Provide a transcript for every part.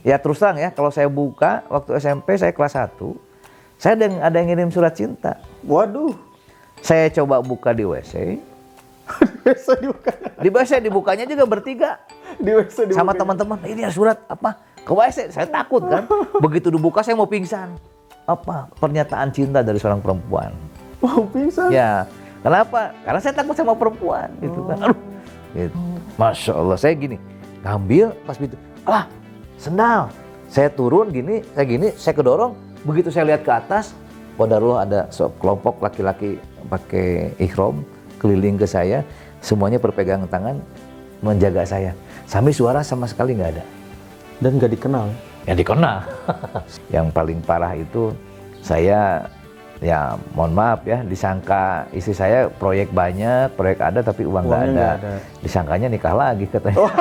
Ya terus terang ya, kalau saya buka waktu SMP saya kelas 1, saya ada yang ngirim surat cinta. Waduh. Saya coba buka di WC. WC dibuka. Di WC dibukanya juga bertiga. Di WC dibuka. Sama teman-teman, ini ada surat apa? Ke WC, saya takut kan. Begitu dibuka saya mau pingsan. Apa? Pernyataan cinta dari seorang perempuan. Mau pingsan? Ya, kenapa? Karena saya takut sama perempuan gitu kan. Aduh, gitu. Masya Allah, saya gini, ngambil pas gitu, alah, sendal. Saya turun gini, saya kedorong. Begitu saya lihat ke atas, qadarullah ada kelompok laki-laki pakai ihram keliling ke saya, semuanya berpegang tangan menjaga saya. Sampai suara sama sekali nggak ada. Dan nggak dikenal? Ya dikenal. Yang paling parah itu saya, ya mohon maaf ya, disangka istri saya proyek banyak, proyek ada tapi uang nggak ada. Disangkanya nikah lagi katanya. Oh.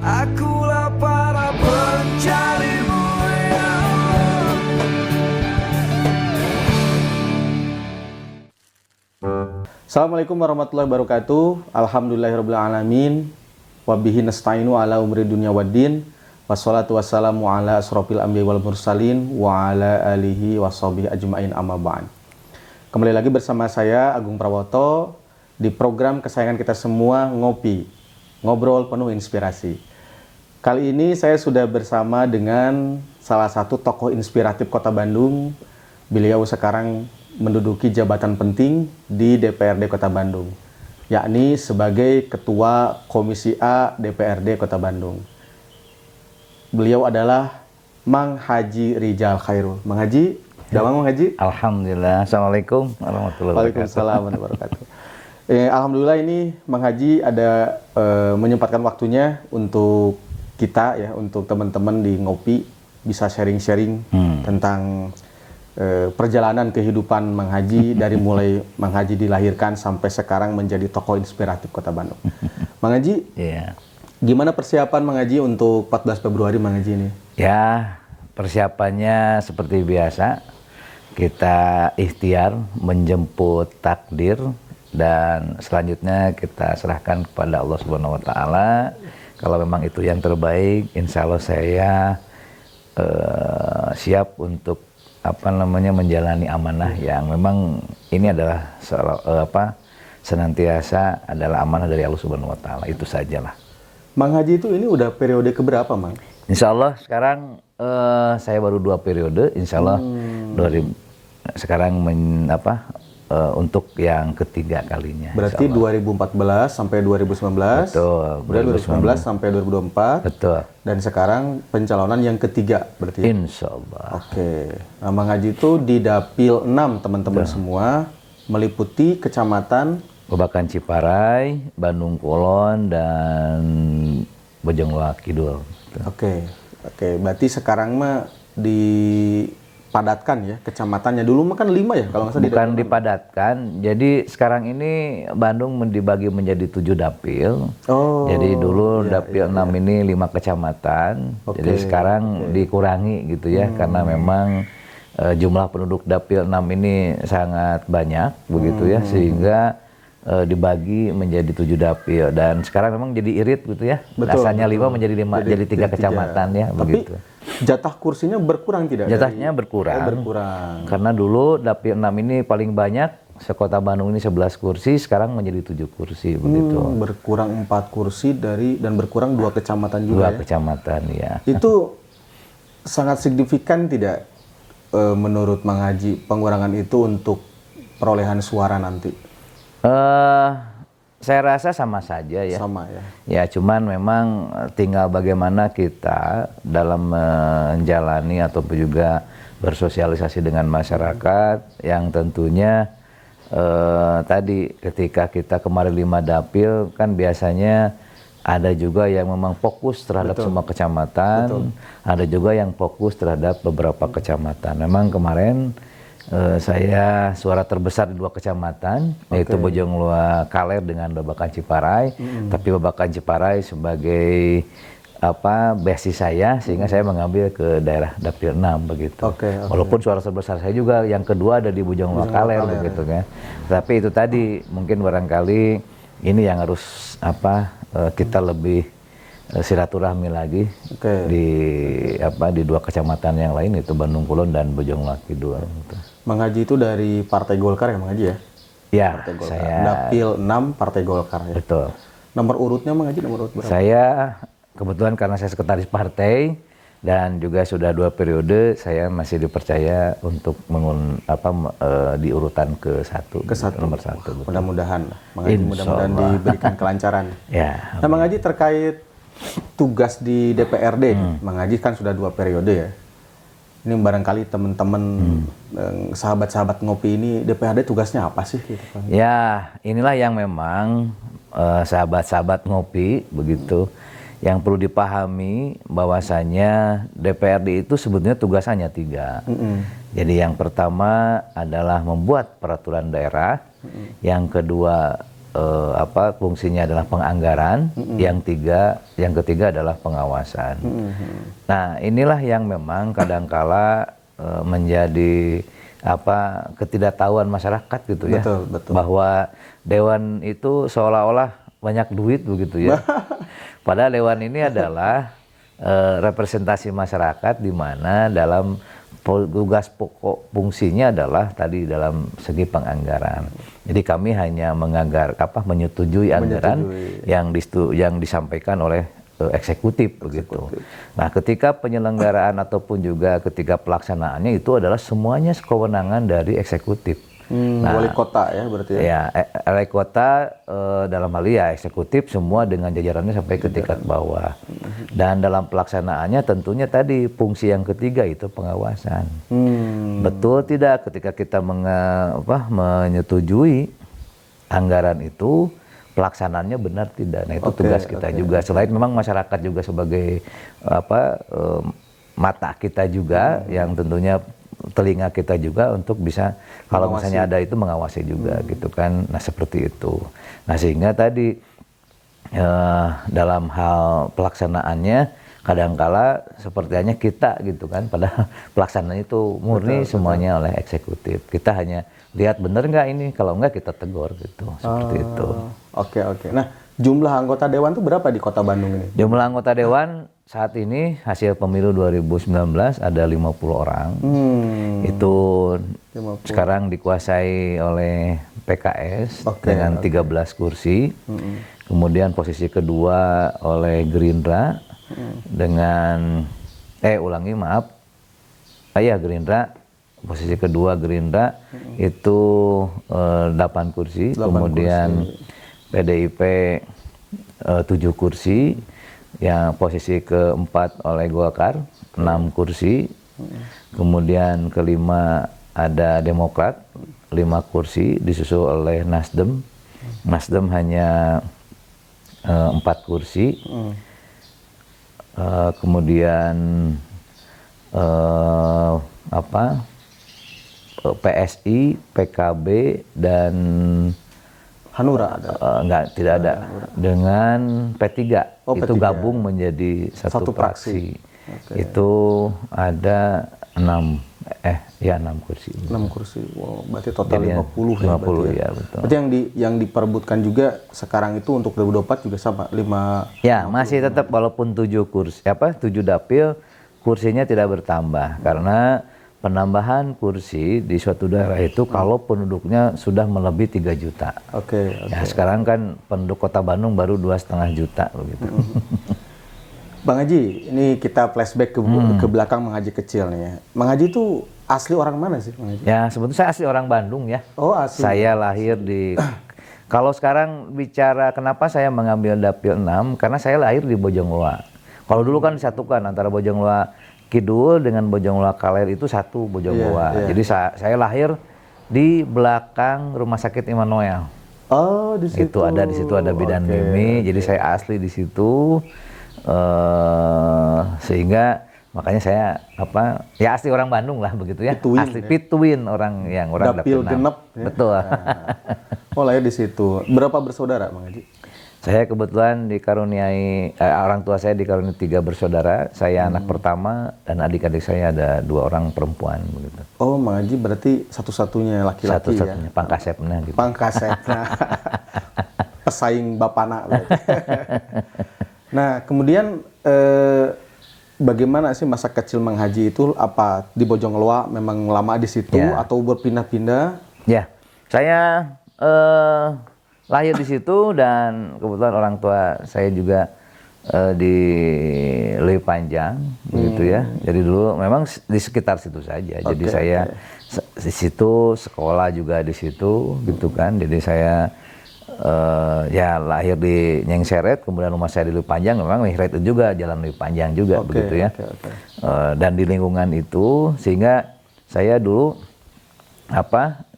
Akulah para pencarimu ya Allah. Assalamualaikum warahmatullahi wabarakatuh. Alhamdulillahirabbil alamin. Wabihi nasta'inu ala umri dunya waddin. Wassalatu wassalamu ala asrofil anbiya wal mursalin wa ala alihi washabihi ajmain amma ba'd. Kembali lagi bersama saya Agung Prawoto di program kesayangan kita semua, Ngopi, Ngobrol Penuh Inspirasi. Kali ini saya sudah bersama dengan salah satu tokoh inspiratif Kota Bandung. Beliau sekarang menduduki jabatan penting di DPRD Kota Bandung, yakni sebagai Ketua Komisi A DPRD Kota Bandung. Beliau adalah Mang Haji Rijal Khairul. Mang Haji, Mang Haji. Alhamdulillah. Assalamualaikum warahmatullahi wabarakatuh. Waalaikumsalam warahmatullahi wabarakatuh. Alhamdulillah ini Mang Haji ada menyempatkan waktunya untuk kita ya, untuk teman-teman di Ngopi bisa sharing-sharing tentang perjalanan kehidupan Mang Haji dari mulai Mang Haji dilahirkan sampai sekarang menjadi tokoh inspiratif Kota Bandung. Mang Haji, gimana persiapan Mang Haji untuk 14 Februari Mang Haji ini? Ya, persiapannya seperti biasa. Kita ikhtiar menjemput takdir dan selanjutnya kita serahkan kepada Allah Subhanahu wa taala. Kalau memang itu yang terbaik, insya Allah saya siap untuk menjalani amanah yang memang ini adalah senantiasa adalah amanah dari Allah Subhanahu wa taala. Itu sajalah. Mang Haji itu ini udah periode keberapa, Mang? Insya Allah sekarang saya baru 2 periode, insya Allah sekarang untuk yang ketiga kalinya. Berarti 2014 sampai 2019. Betul. Kemudian 2019 sampai 2024. Betul. Dan sekarang pencalonan yang ketiga berarti. Insya Allah. Oke. Nah, Mang Haji itu di Dapil 6 teman-teman semua, meliputi kecamatan Babakan Ciparai, Bandung Kulon, dan Bojongloa Kidul. Oke. Berarti sekarang mah dipadatkan ya kecamatannya. Dulu mah kan 5 ya kalau nggak salah. Bukan dipadatkan. Jadi sekarang ini Bandung dibagi menjadi 7 dapil. Oh. Jadi dulu dapil 6 ini 5 kecamatan. Jadi sekarang dikurangi gitu ya, karena memang jumlah penduduk dapil 6 ini sangat banyak begitu ya, sehingga dibagi menjadi 7 dapil, dan sekarang memang jadi irit gitu ya. Rasanya 5 menjadi 5, jadi 3 kecamatan ya. Tapi begitu. Jatah kursinya berkurang tidak? Jatahnya berkurang. Berkurang. Karena dulu dapil 6 ini paling banyak, sekota Bandung ini 11 kursi, sekarang menjadi 7 kursi begitu. Berkurang 4 kursi dan berkurang 2 kecamatan juga. 2 kecamatan ya. Itu sangat signifikan tidak menurut Mang Haji pengurangan itu untuk perolehan suara nanti? Saya rasa sama saja ya. Sama ya. Ya, cuman memang tinggal bagaimana kita dalam menjalani ataupun juga bersosialisasi dengan masyarakat, yang tentunya tadi ketika kita kemarin 5 dapil kan biasanya ada juga yang memang fokus terhadap semua kecamatan, ada juga yang fokus terhadap beberapa kecamatan. Memang kemarin saya suara terbesar di 2 kecamatan, yaitu Bojongloa Kaler dengan Babakan Ciparai. Tapi Babakan Ciparai sebagai base saya, sehingga saya mengambil ke daerah dapil 6 begitu. Walaupun suara terbesar saya juga yang kedua ada di Bojongloa Kaler begitu kan. Tapi itu tadi mungkin barangkali ini yang harus kita lebih silaturahmi lagi Oke. di dua kecamatan yang lain, itu Bandung Kulon dan Bojongloa Kidul gitu. Mang Haji itu dari Partai Golkar ya Mang Haji ya? Ya, Partai Golkar. saya Dapil 6 Partai Golkar ya. betul. Nomor urutnya Mang Haji nomor urut berapa? Saya kebetulan karena saya sekretaris partai dan juga sudah 2 periode, saya masih dipercaya untuk di urutan ke-1, nomor 1. Betul. Mudah-mudahan Mang Haji mudah-mudahan diberikan kelancaran. Ya. Nah, Mang Haji terkait tugas di DPRD, Mang Haji kan sudah 2 periode ya. Ini barangkali teman-teman sahabat-sahabat ngopi ini DPRD tugasnya apa sih gitu kan? Ya, inilah yang memang sahabat-sahabat ngopi begitu. Yang perlu dipahami bahwasanya DPRD itu sebetulnya tugasannya 3. Jadi yang pertama adalah membuat peraturan daerah, yang kedua fungsinya adalah penganggaran, yang ketiga adalah pengawasan. Nah, inilah yang memang kadangkala menjadi ketidaktahuan masyarakat gitu ya. Betul. Bahwa dewan itu seolah-olah banyak duit begitu ya. Padahal dewan ini adalah representasi masyarakat, di mana dalam tugas pokok fungsinya adalah tadi dalam segi penganggaran. Jadi kami hanya menyetujui anggaran yang disampaikan oleh eksekutif begitu. Nah, ketika penyelenggaraan ataupun juga ketika pelaksanaannya itu adalah semuanya kewenangan dari eksekutif. Nah, wali kota ya berarti ya? Ya, wali kota dalam hal ya eksekutif semua dengan jajarannya sampai ke tingkat bawah. Dan dalam pelaksanaannya tentunya tadi fungsi yang ketiga itu pengawasan. Betul tidak ketika kita menyetujui anggaran itu, pelaksanaannya benar tidak. Nah, itu tugas kita juga. Selain memang masyarakat juga sebagai mata kita juga, yang tentunya telinga kita juga untuk bisa kalau misalnya ada itu mengawasi juga gitu kan. Nah, seperti itu. Nah, sehingga tadi dalam hal pelaksanaannya kadangkala seperti hanya kita gitu kan, padahal pelaksanaan itu murni semuanya oleh eksekutif. Kita hanya lihat bener nggak ini, kalau nggak kita tegur gitu, seperti itu. Oke. Nah, jumlah anggota dewan itu berapa di Kota Bandung ini? Jumlah anggota dewan saat ini hasil pemilu 2019 ada 50 orang. Itu 50. sekarang dikuasai oleh PKS dengan 13 kursi. Kemudian posisi kedua oleh Gerindra dengan Gerindra. Posisi kedua Gerindra itu 8 kursi. Kemudian PDIP 7 kursi. Yang posisi keempat oleh Golkar 6 kursi. Kemudian kelima ada Demokrat 5 kursi, disusul oleh Nasdem. Nasdem hanya 4 kursi. Kemudian PSI, PKB dan Hanura ada? Tidak ada. Dengan P3 itu P3. gabung menjadi satu fraksi. Itu ada 6 kursi. 6 kursi. Wow, berarti total Jadi 50 ya. 50 berarti ya, betul. Berarti yang diperebutkan juga sekarang itu untuk 2024 juga sama 5. Ya, masih tetap walaupun 7 dapil, kursinya tidak bertambah karena penambahan kursi di suatu daerah itu kalau penduduknya sudah melebihi 3 juta. Oke. Ya, sekarang kan penduduk Kota Bandung baru 2,5 juta begitu. Bang Haji, ini kita flashback ke belakang Mang Haji kecil nih ya. Mang Haji itu asli orang mana sih, Mang Haji? Ya, sebetulnya saya asli orang Bandung ya. Oh, asli. Saya lahir di kalau sekarang bicara kenapa saya mengambil dapil 6, karena saya lahir di Bojongloa. Kalau dulu kan disatukan antara Bojongloa Kidul dengan Bojongloa Kaler itu satu Bojongloa. Iya. Jadi saya lahir di belakang Rumah Sakit Immanuel. Oh, di situ. Di situ ada Bidan Mimi. Jadi saya asli di situ. Sehingga makanya saya asli orang Bandung lah begitu ya. Pituin, asli Pituin orang dapil genep. Ya. Betul. Oh, lahir di situ. Berapa bersaudara, Mang Haji? Saya kebetulan dikaruniai orang tua saya dikaruniai 3 bersaudara. Saya anak pertama dan adik-adik saya ada 2 orang perempuan begitu. Oh, Mang Haji berarti satu-satunya laki-laki Satu-satunya pangkasepna gitu. Pangkasepna. Pesaing bapana. Nah, kemudian bagaimana sih masa kecil Mang Haji itu? Apa di Bojongloa memang lama di situ Ya. atau berpindah-pindah? Ya, saya lahir di situ dan kebetulan orang tua saya juga di Lewi Panjang, begitu ya. Jadi dulu memang di sekitar situ saja. Jadi saya di situ sekolah juga di situ, gitu kan. Jadi saya ya lahir di Nyengseret, kemudian rumah saya di Lewi Panjang, memang Nyengseret itu juga jalan Lewi Panjang juga, begitu ya. Dan di lingkungan itu sehingga saya dulu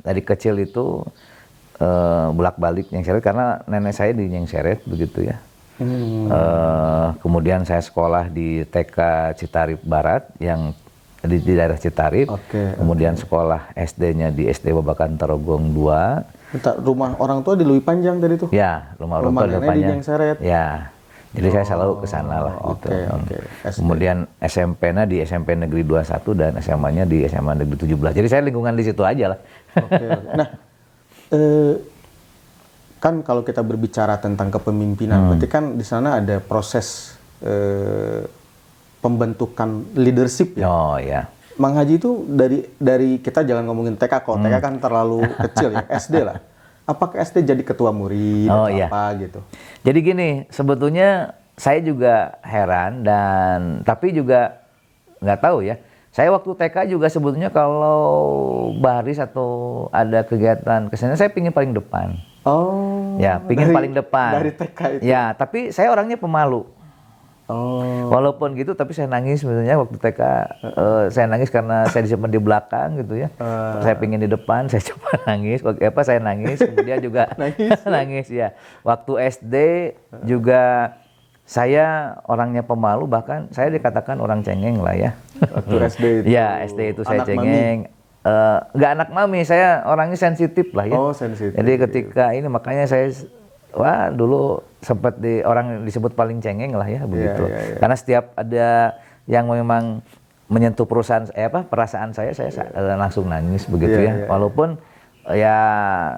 dari kecil itu bolak-balik Nyengseret karena nenek saya di Nyengseret, begitu ya. Kemudian saya sekolah di TK Citarip Barat yang di daerah Citarip. Kemudian sekolah SD-nya di SD Babakan Tarogong 2. Bentar, rumah orang tua di Lewi Panjang tadi tuh? Ya, rumah orang tua di Lewi Panjang. Di Nyengseret? Ya, jadi saya selalu ke sana lah gitu. Kemudian SMP-nya di SMP Negeri 21 dan SMA-nya di SMA Negeri 17. Jadi saya lingkungan di situ aja lah. Nah, kan kalau kita berbicara tentang kepemimpinan, berarti kan di sana ada proses pembentukan leadership ya? Oh ya. Mang Haji itu dari kita jangan ngomongin TK, kalau TK kan terlalu kecil ya, SD lah. Apakah SD jadi ketua murid atau apa gitu? Jadi gini, sebetulnya saya juga heran tapi juga nggak tahu ya. Saya waktu TK juga sebetulnya kalau baris atau ada kegiatan kesana saya pingin paling depan. Oh. Ya, pingin paling depan. Dari TK itu. Ya, tapi saya orangnya pemalu. Oh. Walaupun gitu, tapi saya nangis sebenarnya waktu TK. Saya nangis karena saya disimpan di belakang gitu ya. Saya pingin di depan, saya coba nangis. Saya nangis, kemudian juga nangis ya. Waktu SD juga saya orangnya pemalu, bahkan saya dikatakan orang cengeng lah ya. Waktu SD itu. Ya, SD itu saya anak cengeng. Nggak anak mami, saya orangnya sensitif lah ya. Oh, sensitif. Jadi ketika ini makanya saya dulu sempat orang disebut paling cengeng lah ya begitu. Karena setiap ada yang memang menyentuh perasaan saya langsung nangis begitu ya. Walaupun ya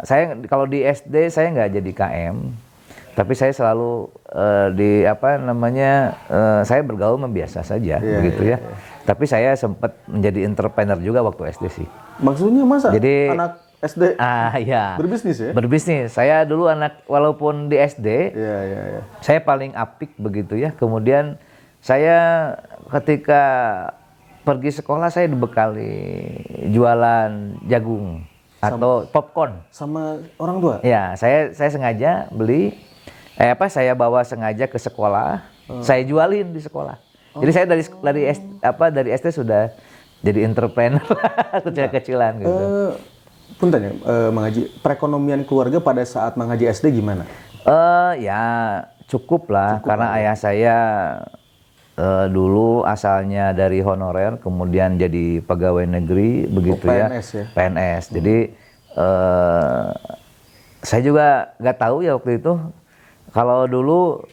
saya kalau di SD saya nggak jadi KM, tapi saya selalu saya bergaul biasa saja begitu ya. Tapi saya sempat menjadi entrepreneur juga waktu SD sih. Maksudnya masa anak SD berbisnis ya? Berbisnis. Saya dulu walaupun di SD, saya paling apik begitu ya. Kemudian saya ketika pergi sekolah saya dibekali jualan jagung atau popcorn. Sama orang tua? Ya, saya sengaja beli, saya bawa sengaja ke sekolah, saya jualin di sekolah. Jadi saya dari SD sudah jadi entrepreneur kecil-kecilan gitu. Punten ya, Mang Haji, perekonomian keluarga pada saat Mang Haji SD gimana? Ya cukup lah, karena ayah saya dulu asalnya dari honorer, kemudian jadi pegawai negeri, begitu PNS ya. PNS. Jadi saya juga nggak tahu ya waktu itu. Kalau dulu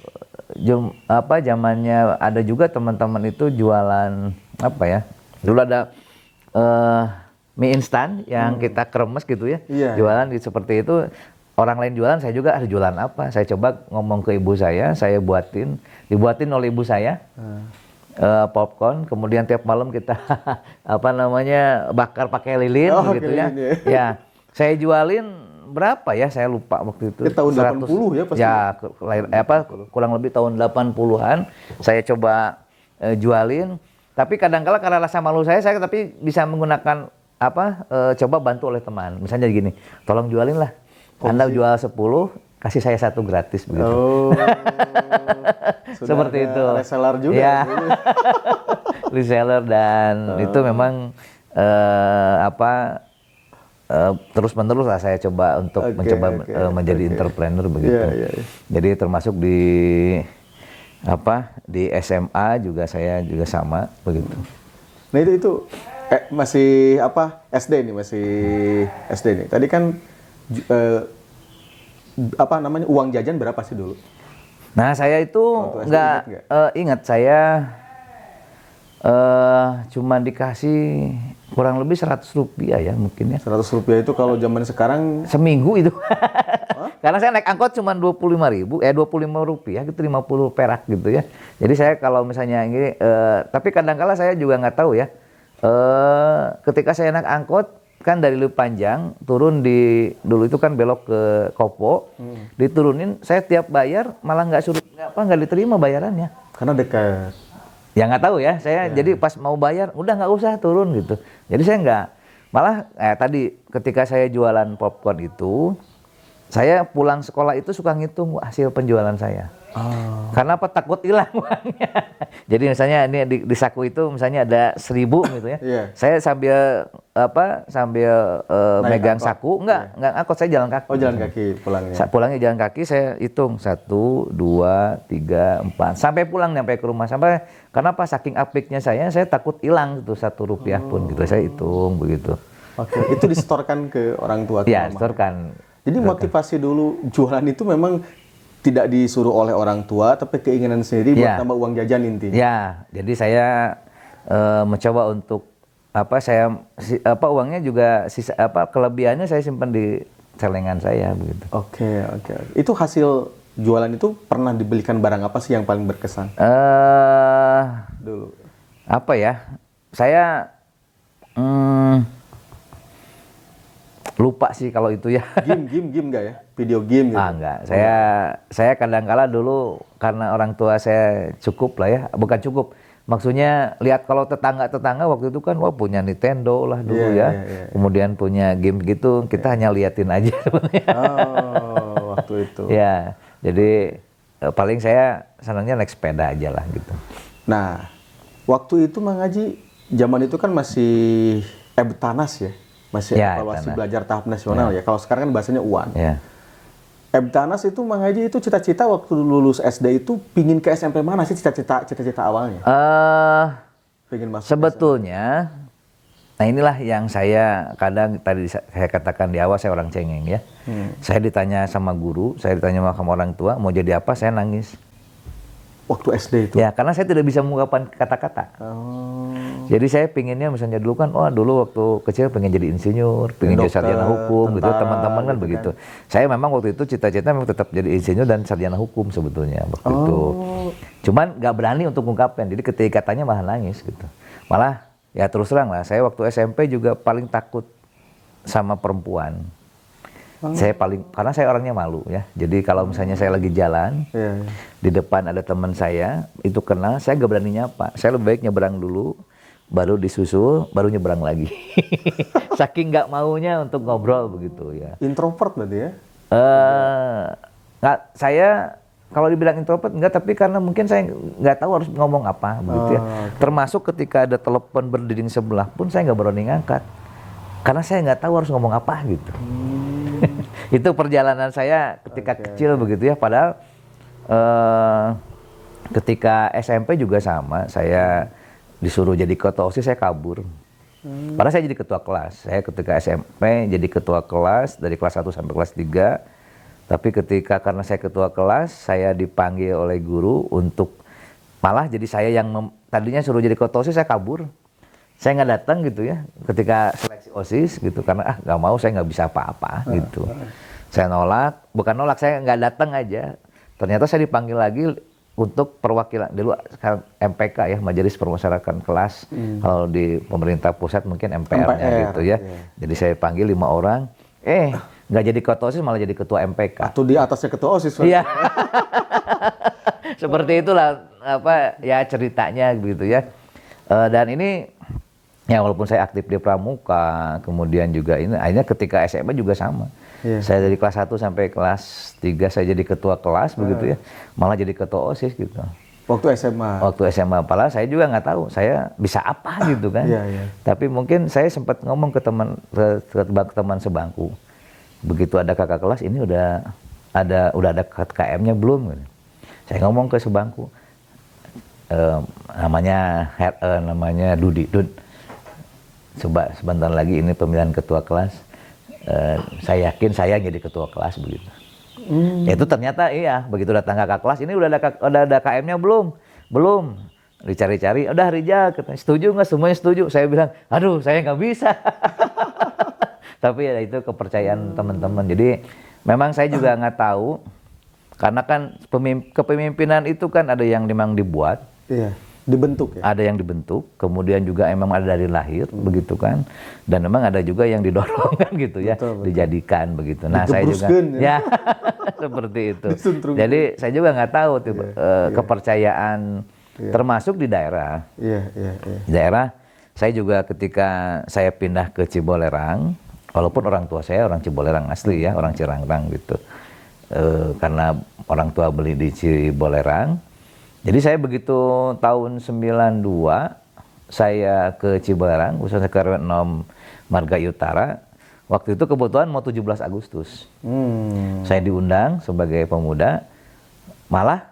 zamannya ada juga teman-teman itu jualan dulu ada mie instan yang kita kremes gitu ya, jualan seperti itu. Orang lain jualan, saya juga ada jualan apa. Saya coba ngomong ke ibu saya dibuatin oleh ibu saya popcorn. Kemudian tiap malam kita bakar pakai lilin gitu ya. Ya, saya jualin berapa ya? Saya lupa waktu itu. Tahun 80 ya pasti. Ya, kurang lebih tahun 80-an. Saya coba jualin. Tapi kadang-kala karena rasa malu saya tapi bisa menggunakan coba bantu oleh teman. Misalnya gini, tolong jualin lah. Anda jual 10, kasih saya 1 gratis begitu. Oh. Seperti itu. Reseller juga. Ya. Reseller dan itu memang terus-menerus lah saya coba untuk menjadi entrepreneur begitu. Jadi termasuk di SMA juga saya juga sama begitu. Nah itu masih SD nih, masih SD nih. Tadi kan uang jajan berapa sih dulu? Nah saya itu nggak ingat, saya cuma dikasih kurang lebih 100 rupiah ya mungkin ya. 100 rupiah itu kalau zaman sekarang seminggu itu. Karena saya naik angkot cuma 25.000, 25 rupiah gitu, 50 perak gitu ya. Jadi saya kalau misalnya ini, tapi kadang-kala saya juga nggak tahu ya. Ketika saya naik angkot kan dari Lewi Panjang turun dulu itu kan belok ke Kopo, diturunin saya tiap bayar malah nggak diterima bayarannya. Karena dekat. Ya nggak tahu ya, saya jadi pas mau bayar udah nggak usah turun gitu. Jadi saya nggak, malah tadi ketika saya jualan popcorn itu, saya pulang sekolah itu suka ngitung hasil penjualan saya. Karena apa? Takut hilang uangnya. Jadi misalnya ini di saku itu misalnya ada 1.000 gitu ya. Saya sambil megang angkot. saku, enggak angkot, saya jalan kaki. Oh, jalan kaki pulangnya. Pulangnya jalan kaki, saya hitung 1, 2, 3, 4 sampai pulang nyampe ke rumah. Karena apa? Saking apiknya saya takut hilang itu 1 rupiah pun gitu. Saya hitung begitu. Oke, itu disetorkan ke orang tua? Ya, setorkan. Jadi motivasi dulu jualan itu memang tidak disuruh oleh orang tua, tapi keinginan sendiri buat tambah uang jajan intinya. Ya, jadi saya mencoba untuk uangnya juga kelebihannya saya simpan di celengan saya begitu. Oke. Itu hasil jualan itu pernah dibelikan barang apa sih yang paling berkesan? Dulu. Apa ya? Saya lupa sih kalau itu ya. Game nggak ya? Video game gitu? Enggak. Saya kadang-kala dulu karena orang tua saya cukup lah ya, bukan cukup. Maksudnya lihat kalau tetangga waktu itu kan punya Nintendo lah dulu ya. Kemudian punya game gitu, kita hanya liatin aja. Waktu itu. Ya, jadi paling saya senangnya naik sepeda aja lah gitu. Nah, waktu itu Mang Haji, zaman itu kan masih Ebtanas ya? Masih evaluasi belajar tahap nasional ya. Kalau sekarang kan bahasanya UAN. Ebtanas itu Mang Haji itu cita-cita waktu lulus SD itu pingin ke SMP mana sih cita-cita awalnya? Pengen masuk sebetulnya, nah inilah yang saya kadang tadi saya katakan di awal, saya orang cengeng ya. Saya ditanya sama guru, saya ditanya sama orang tua mau jadi apa, saya nangis. Waktu SD itu? Ya, karena saya tidak bisa mengungkapkan kata-kata. Jadi saya pinginnya misalnya dulu kan, dulu waktu kecil pengen jadi insinyur, pengen jadi sarjana hukum, gitu, teman-teman kan begitu. Saya memang waktu itu cita-cita memang tetap jadi insinyur dan sarjana hukum sebetulnya waktu itu. Cuman nggak berani untuk mengungkapkan, jadi ketika katanya malah nangis gitu. Malah ya terus terang lah, saya waktu SMP juga paling takut sama perempuan. Karena saya orangnya malu ya. Jadi kalau misalnya saya lagi jalan, di depan ada teman saya, itu kenal, saya gak berani nyapa. Saya lebih baik nyebrang dulu, baru disusul, baru nyebrang lagi. Saking gak maunya untuk ngobrol begitu ya. Introvert berarti ya? Saya kalau dibilang introvert enggak, tapi karena mungkin saya nggak tahu harus ngomong apa begitu ya. Termasuk ketika ada telepon berdinding sebelah pun saya nggak berani ngangkat. Karena saya nggak tahu harus ngomong apa gitu. Itu perjalanan saya ketika kecil begitu ya. Padahal ketika SMP juga sama. Saya disuruh jadi ketua OSIS, saya kabur. Padahal saya jadi ketua kelas. Saya ketika SMP jadi ketua kelas dari kelas 1 sampai kelas 3. Tapi ketika karena saya ketua kelas, saya dipanggil oleh guru untuk malah jadi saya yang tadinya suruh jadi ketua OSIS, saya kabur. Saya nggak datang gitu ya ketika seleksi OSIS gitu karena nggak mau, saya nggak bisa apa-apa gitu. Saya nolak, bukan nolak, saya nggak datang aja. Ternyata saya dipanggil lagi untuk perwakilan dulu MPK ya, Majelis Permusyawaratan Kelas. Kalau di pemerintah pusat mungkin MPR-nya gitu ya. Jadi saya panggil 5 orang, nggak jadi ketua OSIS malah jadi ketua MPK. Atau di atasnya ketua OSIS. Iya. Seperti itulah ya ceritanya gitu ya. Dan ini ya walaupun saya aktif di Pramuka, kemudian juga ini akhirnya ketika SMA juga sama. Saya dari kelas 1 sampai kelas 3 saya jadi ketua kelas begitu ya. Malah jadi ketua OSIS gitu. Waktu SMA? Waktu SMA, padahal saya juga nggak tahu saya bisa apa gitu kan. Tapi mungkin saya sempat ngomong ke teman sebangku. Begitu ada kakak kelas, ini udah ada KM-nya belum? Saya ngomong ke sebangku. Namanya Dudi. Coba sebentar lagi ini pemilihan ketua kelas. Saya yakin saya jadi ketua kelas begitu. Itu ternyata iya, begitu datang kakak kelas, ini udah ada KM-nya belum? Belum. Dicari-cari, udah Rijal, setuju nggak? Semuanya setuju. Saya bilang, aduh saya nggak bisa. Tapi ya itu kepercayaan teman-teman. Jadi Memang saya juga nggak tahu, karena kan kepemimpinan itu kan ada yang memang dibuat, Iya, dibentuk ya. ada yang dibentuk, kemudian juga emang ada dari lahir, begitu kan, dan memang ada juga yang didorong kan gitu ya, Betul, betul. dijadikan begitu. Nah saya juga, Digebruskeun, ya. ya seperti itu. Disuntrungkeun. Jadi saya juga nggak tahu tuh, kepercayaan, termasuk di daerah. Iya. Di daerah, saya juga ketika saya pindah ke Cibolerang, walaupun orang tua saya orang Cibolerang asli ya, orang Cirangrang gitu. Karena orang tua beli di Cibolerang. Jadi saya begitu tahun 92, saya ke Cibolerang, khususnya ke RW 6 Margai Utara. Waktu itu kebetulan mau 17 Agustus. Saya diundang sebagai pemuda, malah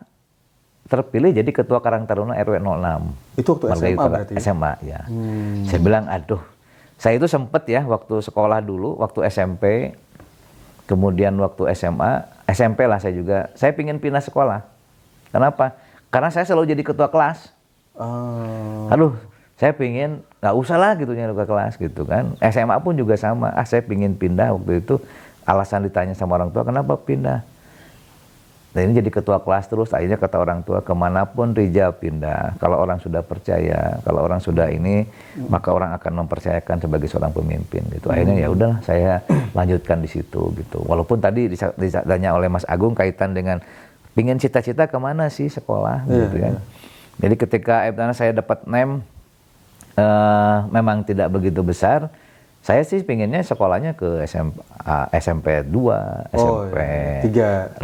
terpilih jadi ketua Karang Taruna RW 06. Itu waktu Margai SMA Utara, berarti? SMA ya. Saya bilang, aduh, saya itu sempet ya waktu sekolah dulu, waktu SMP, kemudian waktu SMA, SMP lah saya juga, saya pingin pindah sekolah. Kenapa? Karena saya selalu jadi ketua kelas. Aduh, saya pingin, nggak usah lah gitu jadi ketua kelas gitu kan. SMA pun juga sama, saya pingin pindah waktu itu, alasan ditanya sama orang tua, kenapa pindah? Dan ini jadi ketua kelas terus, akhirnya kata orang tua, kemanapun Rija pindah, kalau orang sudah percaya, kalau orang sudah ini, maka orang akan mempercayakan sebagai seorang pemimpin gitu. Akhirnya ya udahlah, saya lanjutkan di situ gitu. Walaupun tadi ditanya oleh Mas Agung kaitan dengan pingin cita-cita kemana sih sekolah gitu ya. Jadi ketika saya dapat NEM, memang tidak begitu besar. Saya sih pinginnya sekolahnya ke SMP 2, SMP 5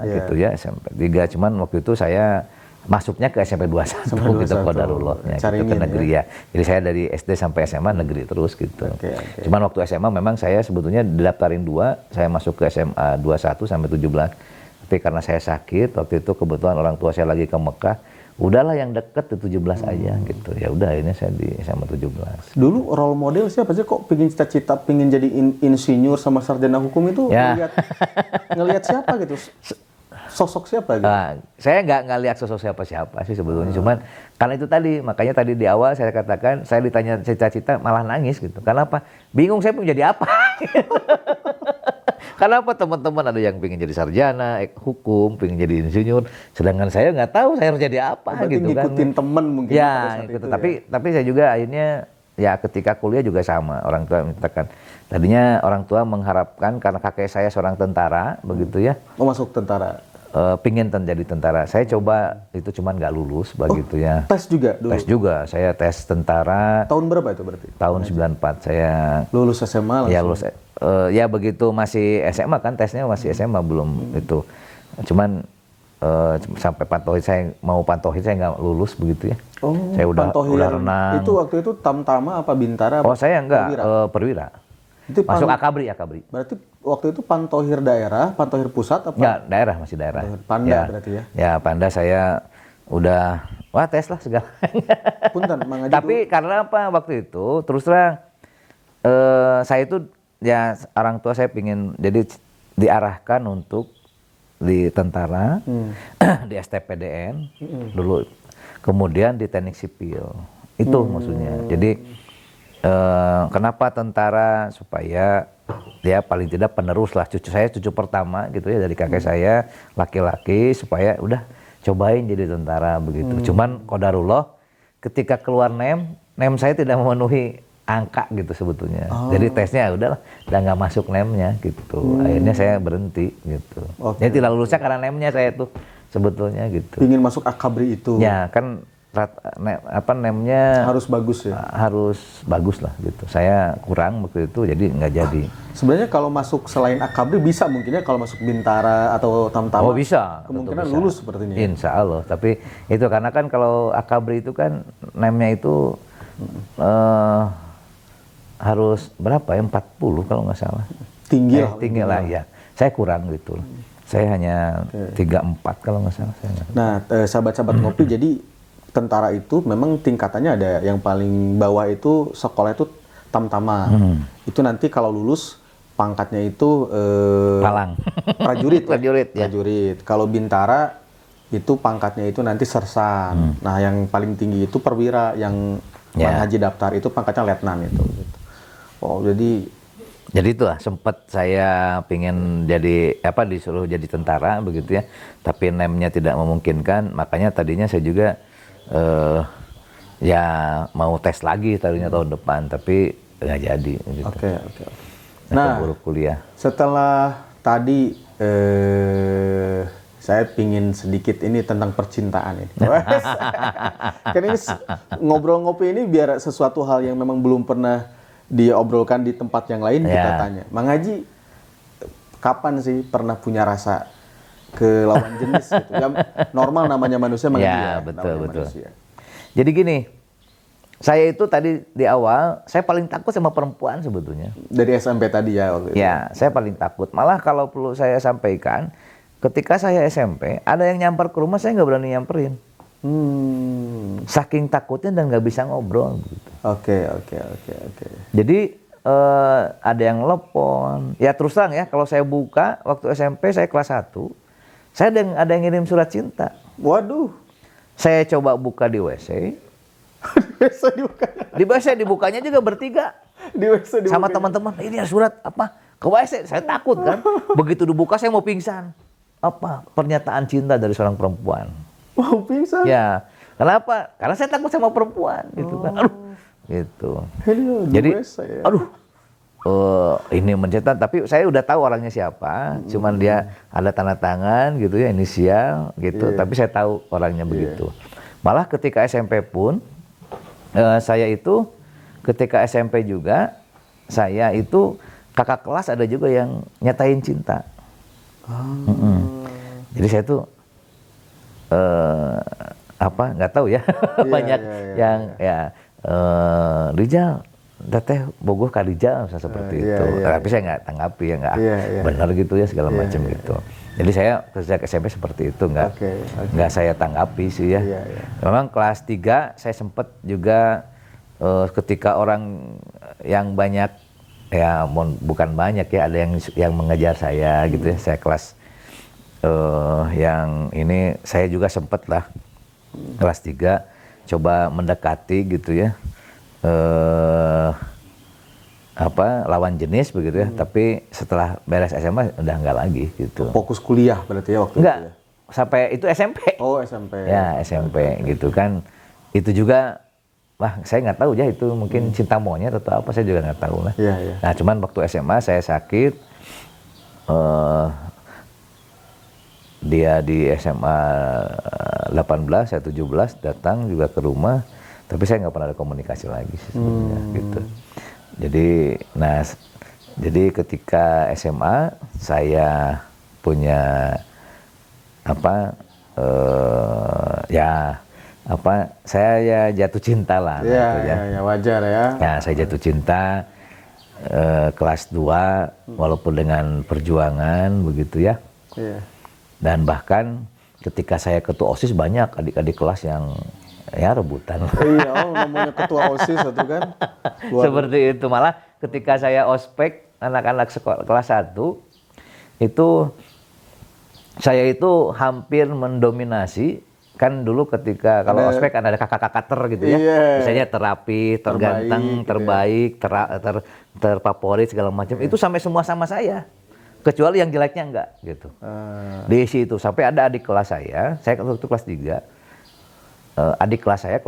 gitu ya, SMP 3. Cuman waktu itu saya masuknya ke SMP 21 gitu, Qadarullah-nya gitu, ke negeri ya. Jadi saya dari SD sampai SMA negeri terus gitu. Cuman waktu SMA memang saya sebetulnya didaftarin 2, saya masuk ke SMA 21 sampai 17. Tapi karena saya sakit, waktu itu kebetulan orang tua saya lagi ke Mekah, udahlah yang deket di 17 aja gitu. Ya udah, ini saya di SMA 17. Dulu role model siapa sih, kok pingin cita-cita pingin jadi insinyur sama sarjana hukum itu Ya. ngelihat siapa gitu? Sosok siapa gitu? Saya nggak lihat sosok siapa-siapa sih sebetulnya. Cuman karena itu tadi, makanya tadi di awal saya katakan, saya ditanya cita-cita malah nangis gitu. Karena apa? Bingung saya mau jadi apa. Karena apa, teman-teman ada yang pengen jadi sarjana hukum, pengen jadi insinyur, sedangkan saya nggak tahu saya harus jadi apa. Berarti gitu kan. ngikutin temen mungkin pada Ya, saat gitu. itu Tapi saya juga akhirnya ya ketika kuliah juga sama, orang tua mintakan. Tadinya orang tua mengharapkan karena kakek saya seorang tentara, begitu ya. mau masuk tentara. Pingin jadi tentara. Saya coba itu cuman nggak lulus begitu ya. Tes juga dulu. Tes juga, saya tes tentara Tahun berapa itu berarti? tahun 94 saya Lulus SMA langsung. ya lulus. Ya begitu masih SMA kan, tesnya masih SMA belum itu. Cuman sampai pantauhid, saya mau pantauhid saya nggak lulus begitu ya. Saya udah renang. Itu waktu itu Tamtama apa Bintara? Oh saya enggak, perwira. Itu Masuk akabri. Berarti waktu itu Pantohir daerah, Pantohir pusat apa? Enggak, daerah, masih daerah. Panda berarti ya? Ya, Panda saya udah, tes lah segalanya. Punten, Mang Haji Tapi karena apa waktu itu, terus terang, saya itu, ya orang tua saya pingin, jadi diarahkan untuk di tentara, di STPDN dulu, kemudian di teknik sipil. Itu maksudnya. Jadi, kenapa tentara? Supaya dia paling tidak penerus lah, cucu pertama gitu ya dari kakek saya, laki-laki, supaya udah cobain jadi tentara begitu. Cuman qadarullah ketika keluar NEM saya tidak memenuhi angka gitu sebetulnya. Jadi tesnya udahlah, udah nggak masuk NEM-nya gitu. Akhirnya saya berhenti gitu. Jadi tidak lulusnya karena NEM-nya saya tuh sebetulnya gitu. Ingin masuk akabri itu. Ya kan NEM-nya harus bagus ya. Harus bagus lah gitu. Saya kurang waktu itu jadi nggak jadi. Sebenarnya kalau masuk selain akabri bisa mungkin ya, kalau masuk Bintara atau Tamtama. Oh bisa. Kemungkinan bisa. lulus sepertinya. Insya Allah. Tapi itu karena kan kalau akabri itu kan NEM-nya itu harus berapa ya, 40 kalau nggak salah. Tinggi lah ya. Saya kurang gitu. Saya hanya 34 kalau nggak salah. Nah, sahabat-sahabat ngopi, jadi tentara itu memang tingkatannya ada yang paling bawah itu sekolah itu Tamtama. Itu nanti kalau lulus pangkatnya itu Palang. Prajurit. Prajurit. Ya. Prajurit. Kalau Bintara itu pangkatnya itu nanti sersan. Nah, yang paling tinggi itu perwira, yang Mang Haji daftar itu pangkatnya letnan itu. Gitu. Oh, jadi Jadi itu lah, sempat saya pengen jadi disuruh jadi tentara begitu ya, tapi nemnya tidak memungkinkan, makanya tadinya saya juga ya mau tes lagi tadinya tahun depan, tapi nggak jadi. Gitu. Oke. Nah, keburu kuliah. Setelah tadi saya pingin sedikit ini tentang percintaan ini. Kan ini ngobrol ngopi ini biar sesuatu hal yang memang belum pernah diobrolkan di tempat yang lain kita tanya. Mang Haji, kapan sih pernah punya rasa ke lawan jenis gitu? Ya, normal namanya manusia Mang Haji ya. Betul. Manusia. Jadi gini, saya itu tadi di awal, saya paling takut sama perempuan sebetulnya. Dari SMP tadi ya waktu itu. Ya, saya paling takut. Malah kalau perlu saya sampaikan, ketika saya SMP, ada yang nyamper ke rumah, saya nggak berani nyamperin. Saking takutnya dan nggak bisa ngobrol. Gitu. Oke. Jadi ada yang telepon. Ya terus terang ya, kalau saya buka waktu SMP, saya kelas 1, saya ada yang ngirim surat cinta. Waduh. Saya coba buka di WC. Bisa dibuka. Di WC dibukanya juga bertiga. Di WC dibuka. Sama teman-teman, ini ada surat apa? Ke WC, saya takut kan. Begitu dibuka saya mau pingsan. Apa? Pernyataan cinta dari seorang perempuan. Mau pingsan? Ya, kenapa? Karena saya takut sama perempuan, gitu kan. Aduh, gitu. Jadi, ini mencetak. Tapi saya udah tahu orangnya siapa. Cuman dia ada tanda tangan, gitu ya, inisial, gitu. Tapi saya tahu orangnya begitu. Malah ketika SMP pun, saya itu ketika SMP juga, saya itu kakak kelas ada juga yang nyatain cinta. Jadi saya tuh nggak tahu ya banyak yang Rijal, teteh bogoh ka Rijal seperti itu. Tapi saya nggak tanggapi ya nggak benar gitu ya segala macam gitu. Jadi saya sejak SMP seperti itu nggak saya tanggapi sih ya. Memang kelas 3 saya sempat juga ketika orang yang banyak ya bukan banyak ya, ada yang mengejar saya gitu ya. Saya kelas yang ini saya juga sempat lah kelas 3 coba mendekati gitu ya lawan jenis begitu ya, tapi setelah beres SMA udah enggak lagi gitu. Fokus kuliah berarti ya waktu enggak, itu ya? Sampai itu SMP. Oh SMP. Ya SMP gitu kan, itu juga saya nggak tahu ya itu mungkin cinta monyet atau apa, saya juga nggak tahu lah. Nah cuman waktu SMA saya sakit, dia di SMA 18, saya 17 datang juga ke rumah, tapi saya nggak pernah ada komunikasi lagi sih sebenarnya gitu. Jadi ketika SMA saya punya saya ya jatuh cinta lah. Ya wajar ya. Ya saya jatuh cinta kelas 2 walaupun dengan perjuangan begitu ya. Dan bahkan ketika saya ketua OSIS banyak adik-adik kelas yang ya rebutan. Iya, namanya ketua OSIS itu kan. Seperti itu, malah ketika saya ospek anak-anak sekolah kelas 1 itu saya itu hampir mendominasi. Kan dulu ketika kalau ospek kan ada kakak-kakak gitu ya. Misalnya terapi, terganteng, terbaik, terfavorit segala macam. Itu sampai semua sama saya. Kecuali yang jeleknya enggak gitu. Di situ sampai ada adik kelas saya waktu kelas 3. Adik kelas saya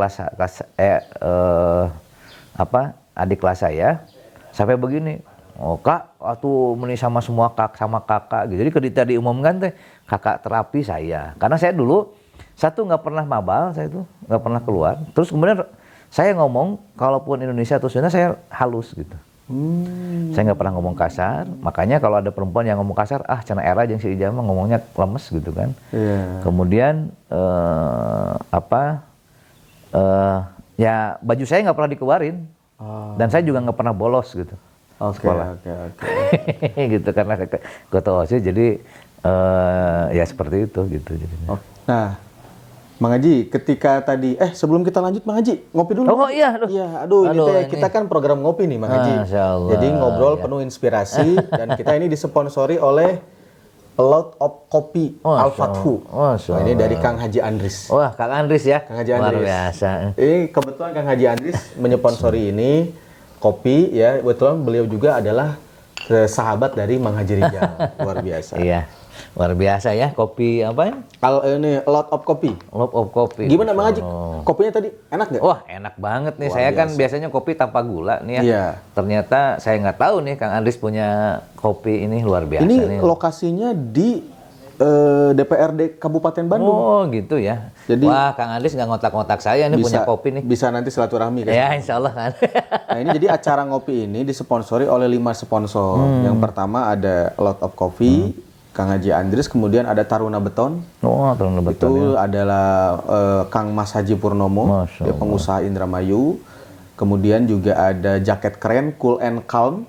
adik kelas saya sampai begini. Oh kak, waktu meni sama semua kakak gitu. Jadi ketika diumumkan teh kakak terapi saya. Karena saya dulu satu nggak pernah mabal, saya itu nggak pernah keluar. Terus kemudian saya ngomong, kalaupun Indonesia atau Sunda saya halus gitu. Saya nggak pernah ngomong kasar. Makanya kalau ada perempuan yang ngomong kasar, cenah era jeung si Ijal mah ngomongnya lemes gitu kan. Kemudian ya baju saya nggak pernah dikeluarin. Dan saya juga nggak pernah bolos gitu. Sekolah. Gitu karena ketua OSIS, jadi ya seperti itu gitu jadinya. Nah, Mang Haji, ketika tadi sebelum kita lanjut Mang Haji, ngopi dulu. Oh iya, aduh ini kita kan program ngopi nih Mang Haji. Jadi ngobrol penuh inspirasi dan kita ini disponsori oleh Lot of Kopi Al-Fathu. Ini dari Kang Haji Andris. Wah, Kang Andris ya. Kang Haji Andris. Luar biasa. Ini kebetulan Kang Haji Andris menyponsori ini kopi ya. Kebetulan beliau juga adalah sahabat dari Mang Haji Rijal. Luar biasa. Iya, luar biasa ya kopi apa? Kalau ini lot of coffee. Love of kopi. Gimana Mang Haji? Oh. Kopinya tadi enak nggak? Wah enak banget nih. Luar Saya kan biasa. biasanya kopi tanpa gula nih ya. Iya. Ternyata saya nggak tahu nih Kang Andris punya kopi ini luar biasa Ini nih. lokasinya di DPRD Kabupaten Bandung. Oh gitu ya. Jadi- wah Kang Andris nggak ngotak-ngotak saya nih punya kopi nih. Bisa nanti silaturahmi kan. Ya insya Allah kan. Nah ini jadi acara ngopi ini disponsori oleh 5 sponsor. Yang pertama ada Lot of Coffee, Kang Haji Andris, kemudian ada Taruna Beton. Oh terlalu betul. Itu adalah Kang Mas Haji Purnomo, Masya dia pengusaha Indramayu. Kemudian juga ada Jaket Keren, Cool and Calm,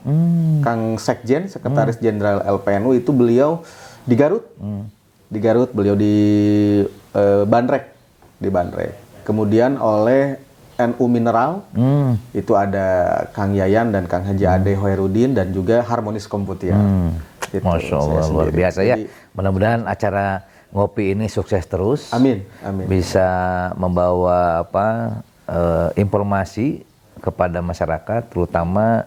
Kang Sekjen, Sekretaris Jenderal LPNU, itu beliau di Garut. Di Garut, beliau di Bandrek. Di Bandrek. Kemudian oleh NU Mineral, itu ada Kang Yayan dan Kang Haji Ade Hoerudin, dan juga Harmonis Komputia. Gitu, Masya Allah saya luar sendiri. biasa ya. Jadi, Mudah-mudahan acara ngopi ini sukses terus. amin, amin. Bisa membawa informasi kepada masyarakat, terutama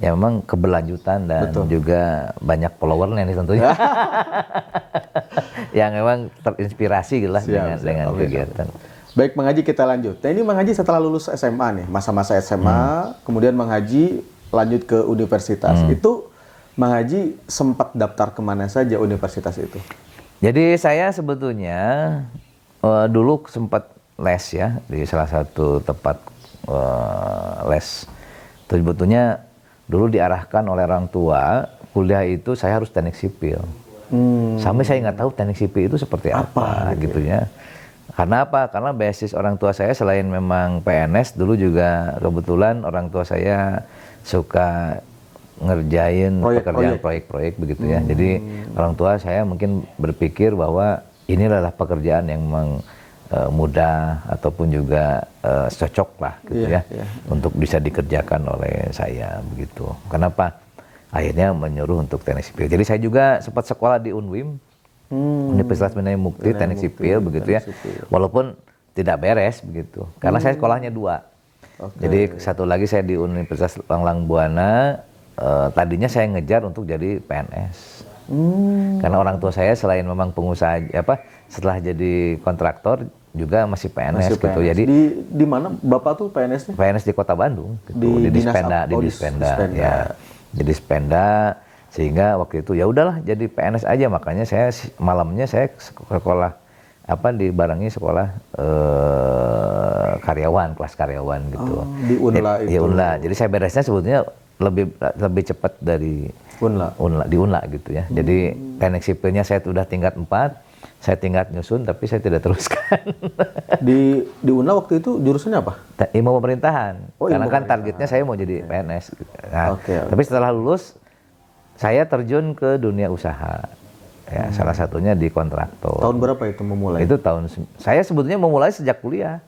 ya memang keberlanjutan dan juga banyak followernya nih tentunya. Yang memang terinspirasi lah dengan Oke, kegiatan. Baik, Mang Haji, kita lanjut. Nah, ini Mang Haji setelah lulus SMA nih, masa-masa SMA, kemudian Mang Haji lanjut ke universitas. Itu Mang Haji sempat daftar kemana saja universitas itu? Jadi saya sebetulnya dulu sempat les ya di salah satu tempat les. Sebetulnya dulu diarahkan oleh orang tua kuliah itu saya harus teknik sipil. Sampai saya nggak tahu teknik sipil itu seperti apa gitu ya. Karena apa? Karena basis orang tua saya selain memang PNS, dulu juga kebetulan orang tua saya suka ngerjain pekerjaan proyek-proyek begitu ya. Jadi orang tua saya mungkin berpikir bahwa ini adalah pekerjaan yang memang mudah ataupun juga cocok lah gitu ya untuk bisa dikerjakan oleh saya begitu. Kenapa? Akhirnya menyuruh untuk teknik sipil. Jadi saya juga sempat sekolah di UNWIM, Universitas Minaya Mukti, teknik sipil begitu ya. Walaupun tidak beres begitu. Karena saya sekolahnya 2. Jadi satu lagi saya di Universitas Langlang Buana. Tadinya saya ngejar untuk jadi PNS. Karena orang tua saya selain memang pengusaha setelah jadi kontraktor juga masih PNS gitu. Jadi di mana Bapak tuh PNS-nya? PNS di Kota Bandung gitu. Di Dispenda, ya. Jadi Dispenda, sehingga waktu itu ya udahlah jadi PNS aja, makanya saya malamnya saya sekolah dibarengi sekolah karyawan, kelas karyawan gitu. Di Unla itu. Di Unla. Jadi saya beresnya sebetulnya lebih cepat dari Unla di Unla gitu ya. Jadi teknik sipilnya saya sudah tingkat 4, saya tingkat nyusun tapi saya tidak teruskan. Di Unla waktu itu jurusannya apa? Ilmu pemerintahan. Karena kan targetnya saya mau jadi PNS. Gitu. Nah, tapi setelah lulus saya terjun ke dunia usaha. Ya, salah satunya di kontraktor. Tahun berapa itu memulai? Itu saya sebetulnya memulai sejak kuliah.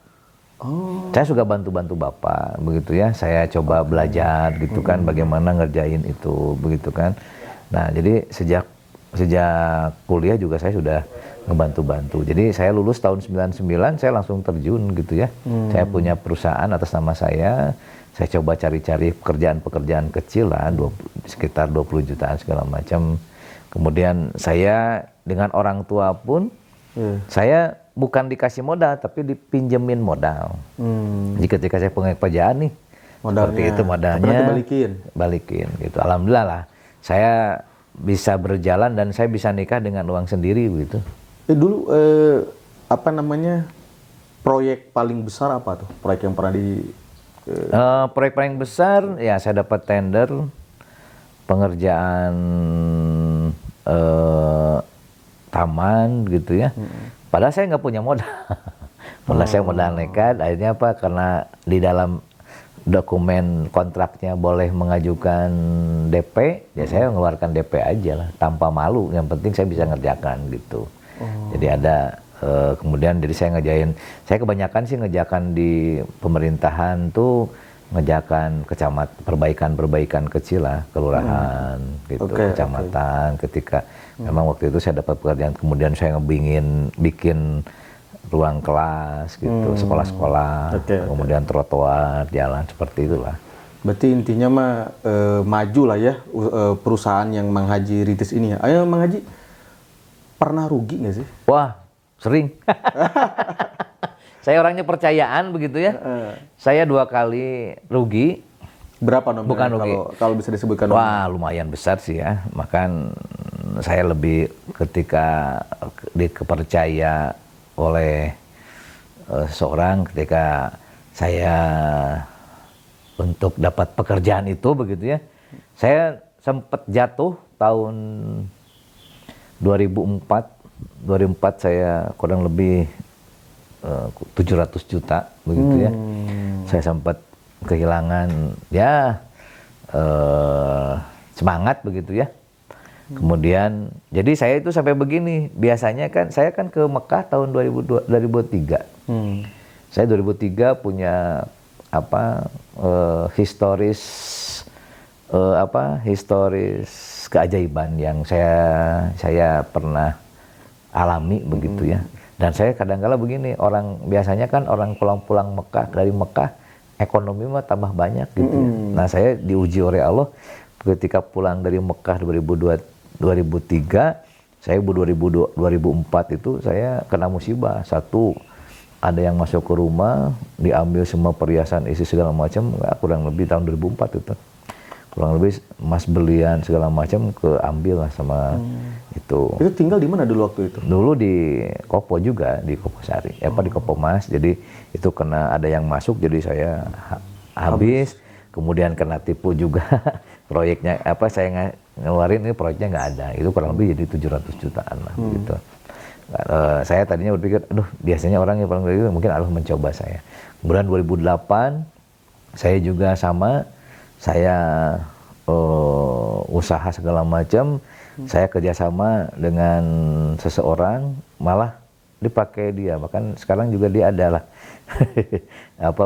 Saya suka bantu-bantu Bapak, begitu ya. Saya coba belajar gitu kan, bagaimana ngerjain itu, begitu kan. Nah, jadi sejak kuliah juga saya sudah ngebantu-bantu. Jadi saya lulus tahun 99, saya langsung terjun gitu ya. Saya punya perusahaan atas nama saya coba cari-cari pekerjaan-pekerjaan kecil lah, sekitar 20 jutaan segala macam. Kemudian saya dengan orang tua pun, saya bukan dikasih modal, tapi dipinjemin modal. Jadi ketika saya punya pekerjaan nih, seperti itu modalnya, balikin gitu. Alhamdulillah lah, saya bisa berjalan dan saya bisa nikah dengan uang sendiri begitu. Dulu proyek paling besar apa tuh? Proyek yang pernah proyek paling besar ya saya dapat tender pengerjaan taman gitu ya. Padahal saya nggak punya modal. Padahal saya modal nekat. Akhirnya apa? Karena di dalam dokumen kontraknya boleh mengajukan DP, ya saya mengeluarkan DP aja lah, tanpa malu. Yang penting saya bisa ngerjakan gitu. Jadi ada kemudian jadi saya saya kebanyakan sih ngerjakan di pemerintahan tuh ngerjakan perbaikan kecil lah, kelurahan gitu, kecamatan. Ketika memang waktu itu saya dapat pekerjaan, kemudian saya bikin ruang kelas gitu, sekolah-sekolah, kemudian trotoar, jalan, seperti itulah. Berarti intinya mah maju lah ya perusahaan yang Mang Haji rintis ini ya. Ayo Mang Haji, pernah rugi nggak sih? Wah, sering. Saya orangnya percayaan begitu ya. Saya 2 kali rugi. Berapa nominalnya? Bukan rugi. Kalau bisa disebutkan. Wah, lumayan besar sih ya. Makan saya lebih ketika dipercaya oleh seorang ketika saya untuk dapat pekerjaan itu begitu ya. Saya sempat jatuh tahun 2004. 2004 saya kurang lebih 700 juta begitu ya. Saya sempat kehilangan ya semangat begitu ya. Kemudian jadi saya itu sampai begini, biasanya kan saya kan ke Mekah tahun 2003. Saya 2003 punya historis keajaiban yang saya pernah alami begitu ya. Dan saya kadang-kala begini, orang biasanya kan orang pulang-pulang Mekah dari Mekah ekonomi mah tambah banyak gitu ya. Nah, saya diuji oleh Allah ketika pulang dari Mekah 2003, saya 2004 itu saya kena musibah. Satu, ada yang masuk ke rumah, diambil semua perhiasan isi segala macam, kurang lebih tahun 2004 itu. Kurang lebih emas belian segala macam keambil lah sama itu. Itu tinggal di mana dulu waktu itu? Dulu di Kopo juga, di Kopo Sari, di Kopo Mas. Jadi itu kena ada yang masuk, jadi saya habis. Kemudian kena tipu juga proyeknya saya ngeluarin ini proyeknya nggak ada. Itu kurang lebih jadi 700 jutaan lah gitu. Saya tadinya berpikir, aduh biasanya orang yang paling gitu mungkin Allah mencoba saya. Kemudian 2008 saya juga sama. Saya usaha segala macam, saya kerjasama dengan seseorang, malah dipakai dia. Bahkan sekarang juga dia adalah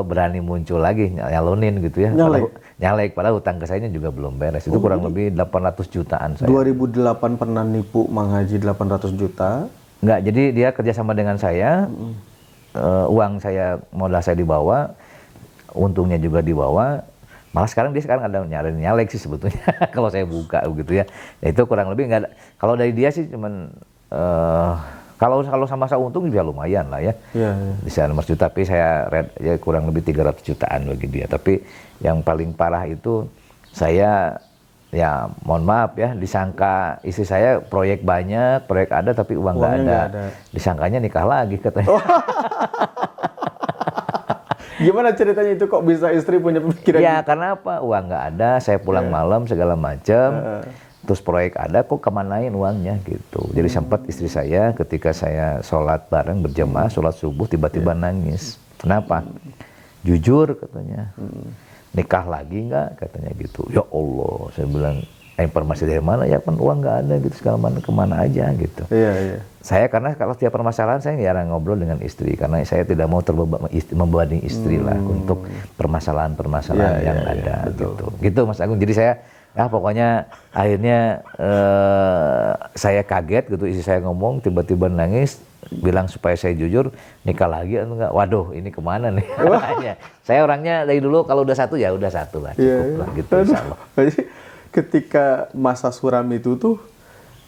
berani muncul lagi nyalonin gitu ya. Nyalek, padahal hutang ke saya juga belum beres. Itu kurang lebih 800 jutaan saya. 2008 pernah nipu Mang Haji 800 juta? Enggak, jadi dia kerjasama dengan saya, uang saya, modal saya dibawa, untungnya juga dibawa. Malah sekarang dia ada nyalek sih sebetulnya kalau saya buka gitu ya. Itu kurang lebih nggak ada. Kalau dari dia sih cuman kalau sama-sama untung bisa lumayan lah ya. Bisa 5 juta, tapi saya ya kurang lebih 300 jutaan bagi dia. Tapi yang paling parah itu saya ya mohon maaf ya, disangka istri saya proyek banyak, proyek ada tapi uang nggak ada. Disangkanya nikah lagi katanya. Gimana ceritanya itu kok bisa istri punya pemikiran? Ya karena apa? Uang nggak ada, saya pulang malam segala macam. Terus proyek ada, kok kemanain uangnya gitu. Jadi sempat istri saya ketika saya sholat bareng berjamaah, sholat subuh tiba-tiba nangis. Kenapa? Jujur katanya. Nikah lagi nggak? Katanya gitu. Ya Allah, saya bilang informasi dari mana? Ya kan uang nggak ada gitu, segala mana kemana aja gitu. Saya karena kalau setiap permasalahan saya jarang ngobrol dengan istri karena saya tidak mau membebani istri lah untuk permasalahan-permasalahan yang ada gitu. Gitu Mas Agung. Jadi saya pokoknya akhirnya saya kaget gitu, istri saya ngomong tiba-tiba nangis bilang supaya saya jujur, nikah lagi atau enggak? Waduh, ini kemana nih? Saya orangnya dari dulu kalau udah satu ya udah satu lah, cukup lah gitu insyaallah. Ketika masa suram itu tuh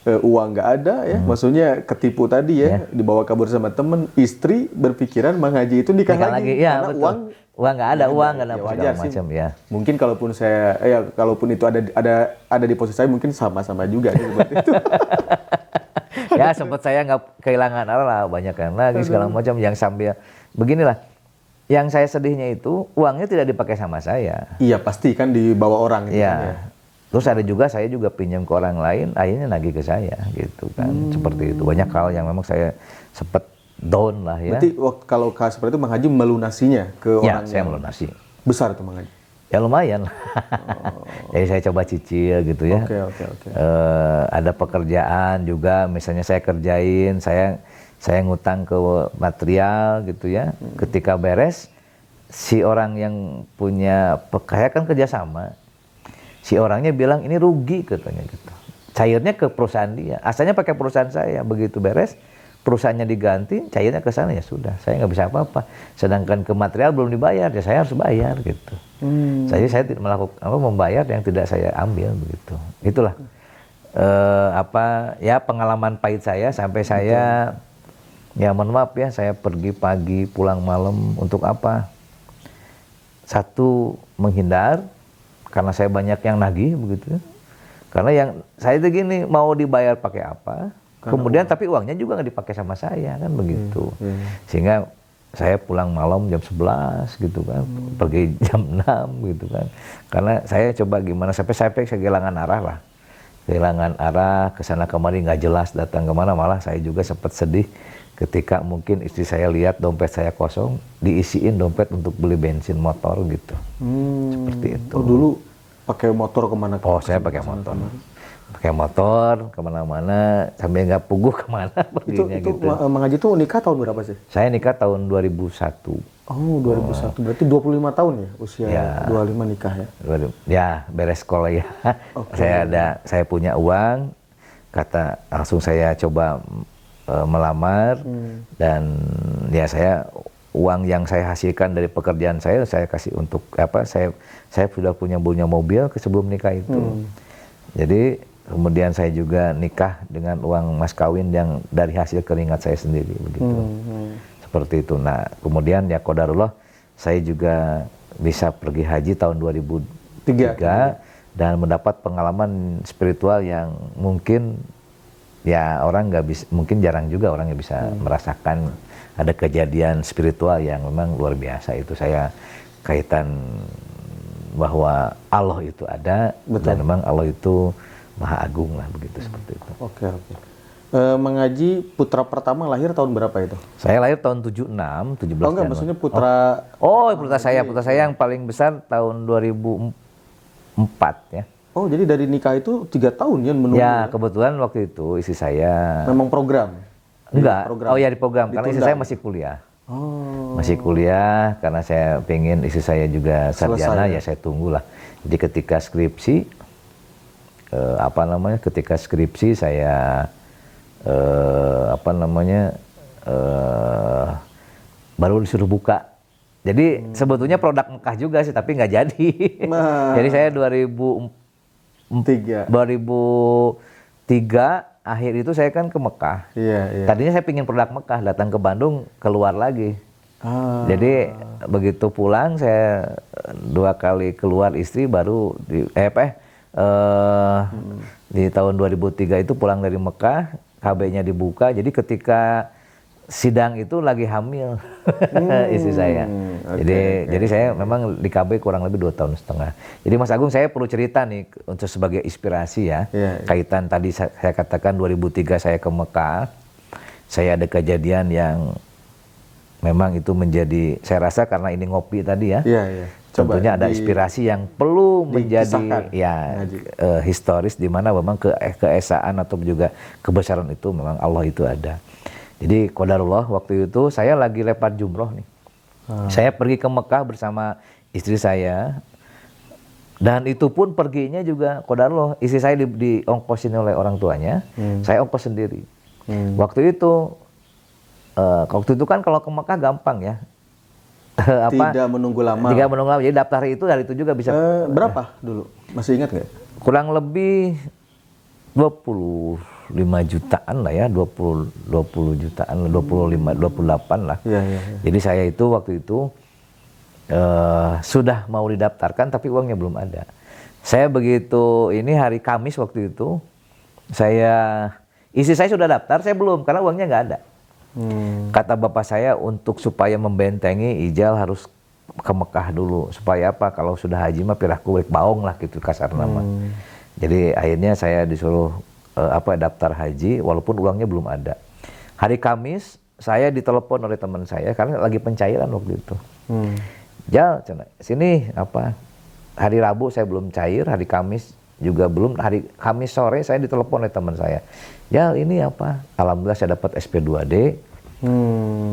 uang nggak ada ya, maksudnya ketipu tadi ya, dibawa kabur sama temen, istri berpikiran Mang Haji itu nikah lagi ya, karena betul. Uang nggak ada, nggak segala macam ya. Mungkin kalaupun kalaupun itu ada di posisi saya mungkin sama-sama juga seperti itu. Ya sempat saya nggak kehilangan arah lah, banyak yang lagi segala macam yang sambil beginilah. Yang saya sedihnya itu uangnya tidak dipakai sama saya. Iya pasti kan dibawa orang gitu ya. Kan, ya. Terus ada juga saya juga pinjam ke orang lain, akhirnya nagih ke saya gitu kan. Seperti itu. Banyak hal yang memang saya sempat down lah ya. Berarti kalau seperti itu Mang Haji melunasinya ke orang saya melunasi. Besar itu Mang Haji? Ya lumayan. Jadi saya coba cicil gitu ya. Oke. Ada pekerjaan juga, misalnya saya kerjain, saya ngutang ke material gitu ya. Ketika beres, si orang yang punya saya kan kerjasama. Si orangnya bilang ini rugi katanya gitu. Cairnya ke perusahaan dia. Asalnya pakai perusahaan saya. Begitu beres, perusahaannya diganti, cairnya ke sana ya sudah. Saya nggak bisa apa-apa. Sedangkan ke material belum dibayar, ya saya harus bayar gitu. Saya tidak melakukan membayar yang tidak saya ambil begitu. Itulah pengalaman pahit saya sampai saya ya mohon maaf ya, saya pergi pagi pulang malam untuk apa? Satu, menghindar karena saya banyak yang nagih begitu. Karena yang saya itu gini, mau dibayar pakai apa? Kemudian tapi uangnya juga nggak dipakai sama saya kan begitu. Sehingga saya pulang malam jam 11 gitu kan, pergi jam 6 gitu kan. Karena saya coba gimana sampai saya kehilangan arah lah. Kehilangan arah, kesana kemari nggak jelas datang kemana, malah saya juga sempat sedih ketika mungkin istri saya lihat dompet saya kosong, diisiin dompet untuk beli bensin motor gitu. Seperti itu. Oh dulu pakai motor kemana? Oh saya pakai motor. Pakai motor kemana-mana sampai nggak puguh kemana perginya itu gitu. mengaji tuh nikah tahun berapa sih? Saya nikah tahun 2001. Oh 2001, berarti 25 tahun ya usia Ya. 25 nikah ya? Ya beres sekolah ya. Okay. Saya punya uang, langsung saya coba melamar dan ya uang yang saya hasilkan dari pekerjaan saya kasih untuk saya sudah punya mobil sebelum nikah itu. Jadi kemudian saya juga nikah dengan uang mas kawin yang dari hasil keringat saya sendiri begitu. Seperti itu. Nah, kemudian ya qadarullah saya juga bisa pergi haji tahun 2003 dan mendapat pengalaman spiritual yang mungkin ya orang nggak bisa, mungkin jarang juga orang yang bisa merasakan ada kejadian spiritual yang memang luar biasa. Itu saya kaitan bahwa Allah itu ada. Betul. Dan memang Allah itu Maha Agung lah begitu seperti itu. Oke. Mengaji putra pertama lahir tahun berapa itu? Saya lahir tahun 76, 17 Oh enggak, maksudnya putra. Putra saya yang paling besar tahun 2004 ya. Oh jadi dari nikah itu 3 tahun ya menunggu? Ya kebetulan waktu itu istri saya. Memang program? Enggak. Program. Oh ya di program karena istri saya masih kuliah. Masih kuliah karena saya pengen istri saya juga sarjana ya saya tunggulah. Jadi ketika skripsi ketika skripsi saya baru disuruh buka. Jadi sebetulnya produk Mekah juga sih tapi nggak jadi. Jadi saya 2003 akhir itu saya kan ke Mekah. Iya. Tadinya saya pingin produk Mekah, datang ke Bandung keluar lagi. Jadi begitu pulang saya 2 kali keluar istri baru di tahun 2003 itu pulang dari Mekah, KB-nya dibuka. Jadi ketika sidang itu lagi hamil istri saya. Jadi saya memang di KB kurang lebih 2,5 tahun. Jadi Mas Agung saya perlu cerita nih untuk sebagai inspirasi ya. Kaitan tadi saya katakan 2003 saya ke Mekah. Saya ada kejadian yang memang itu menjadi, saya rasa karena ini ngopi tadi ya. Tentunya ada inspirasi yang perlu menjadi historis di mana memang keesaan atau juga kebesaran itu memang Allah itu ada. Jadi qadarullah waktu itu saya lagi lempar jumroh nih. Saya pergi ke Mekah bersama istri saya dan itu pun perginya juga qadarullah istri saya diongkosin oleh orang tuanya, saya ongkos sendiri. Waktu itu kan kalau ke Mekah gampang ya. Tidak menunggu lama. Jadi daftar itu dari itu juga bisa. Berapa dulu? Masih ingat nggak? Kurang lebih 25 jutaan lah ya, 20 jutaan, 25, 28 lah. Jadi saya itu waktu itu sudah mau didaftarkan tapi uangnya belum ada. Saya begitu ini hari Kamis waktu itu, istri saya sudah daftar, saya belum karena uangnya nggak ada. Kata bapak saya untuk supaya membentengi Ijal harus ke Mekah dulu supaya apa kalau sudah haji mah pirah kulik baong lah gitu kasar nama. Jadi akhirnya saya disuruh daftar haji walaupun uangnya belum ada. Hari Kamis saya ditelepon oleh teman saya karena lagi pencairan waktu itu. Jal, sini hari Rabu saya belum cair, hari Kamis juga belum, hari Kamis sore saya ditelepon oleh teman saya. Ya ini alhamdulillah saya dapat SP2D.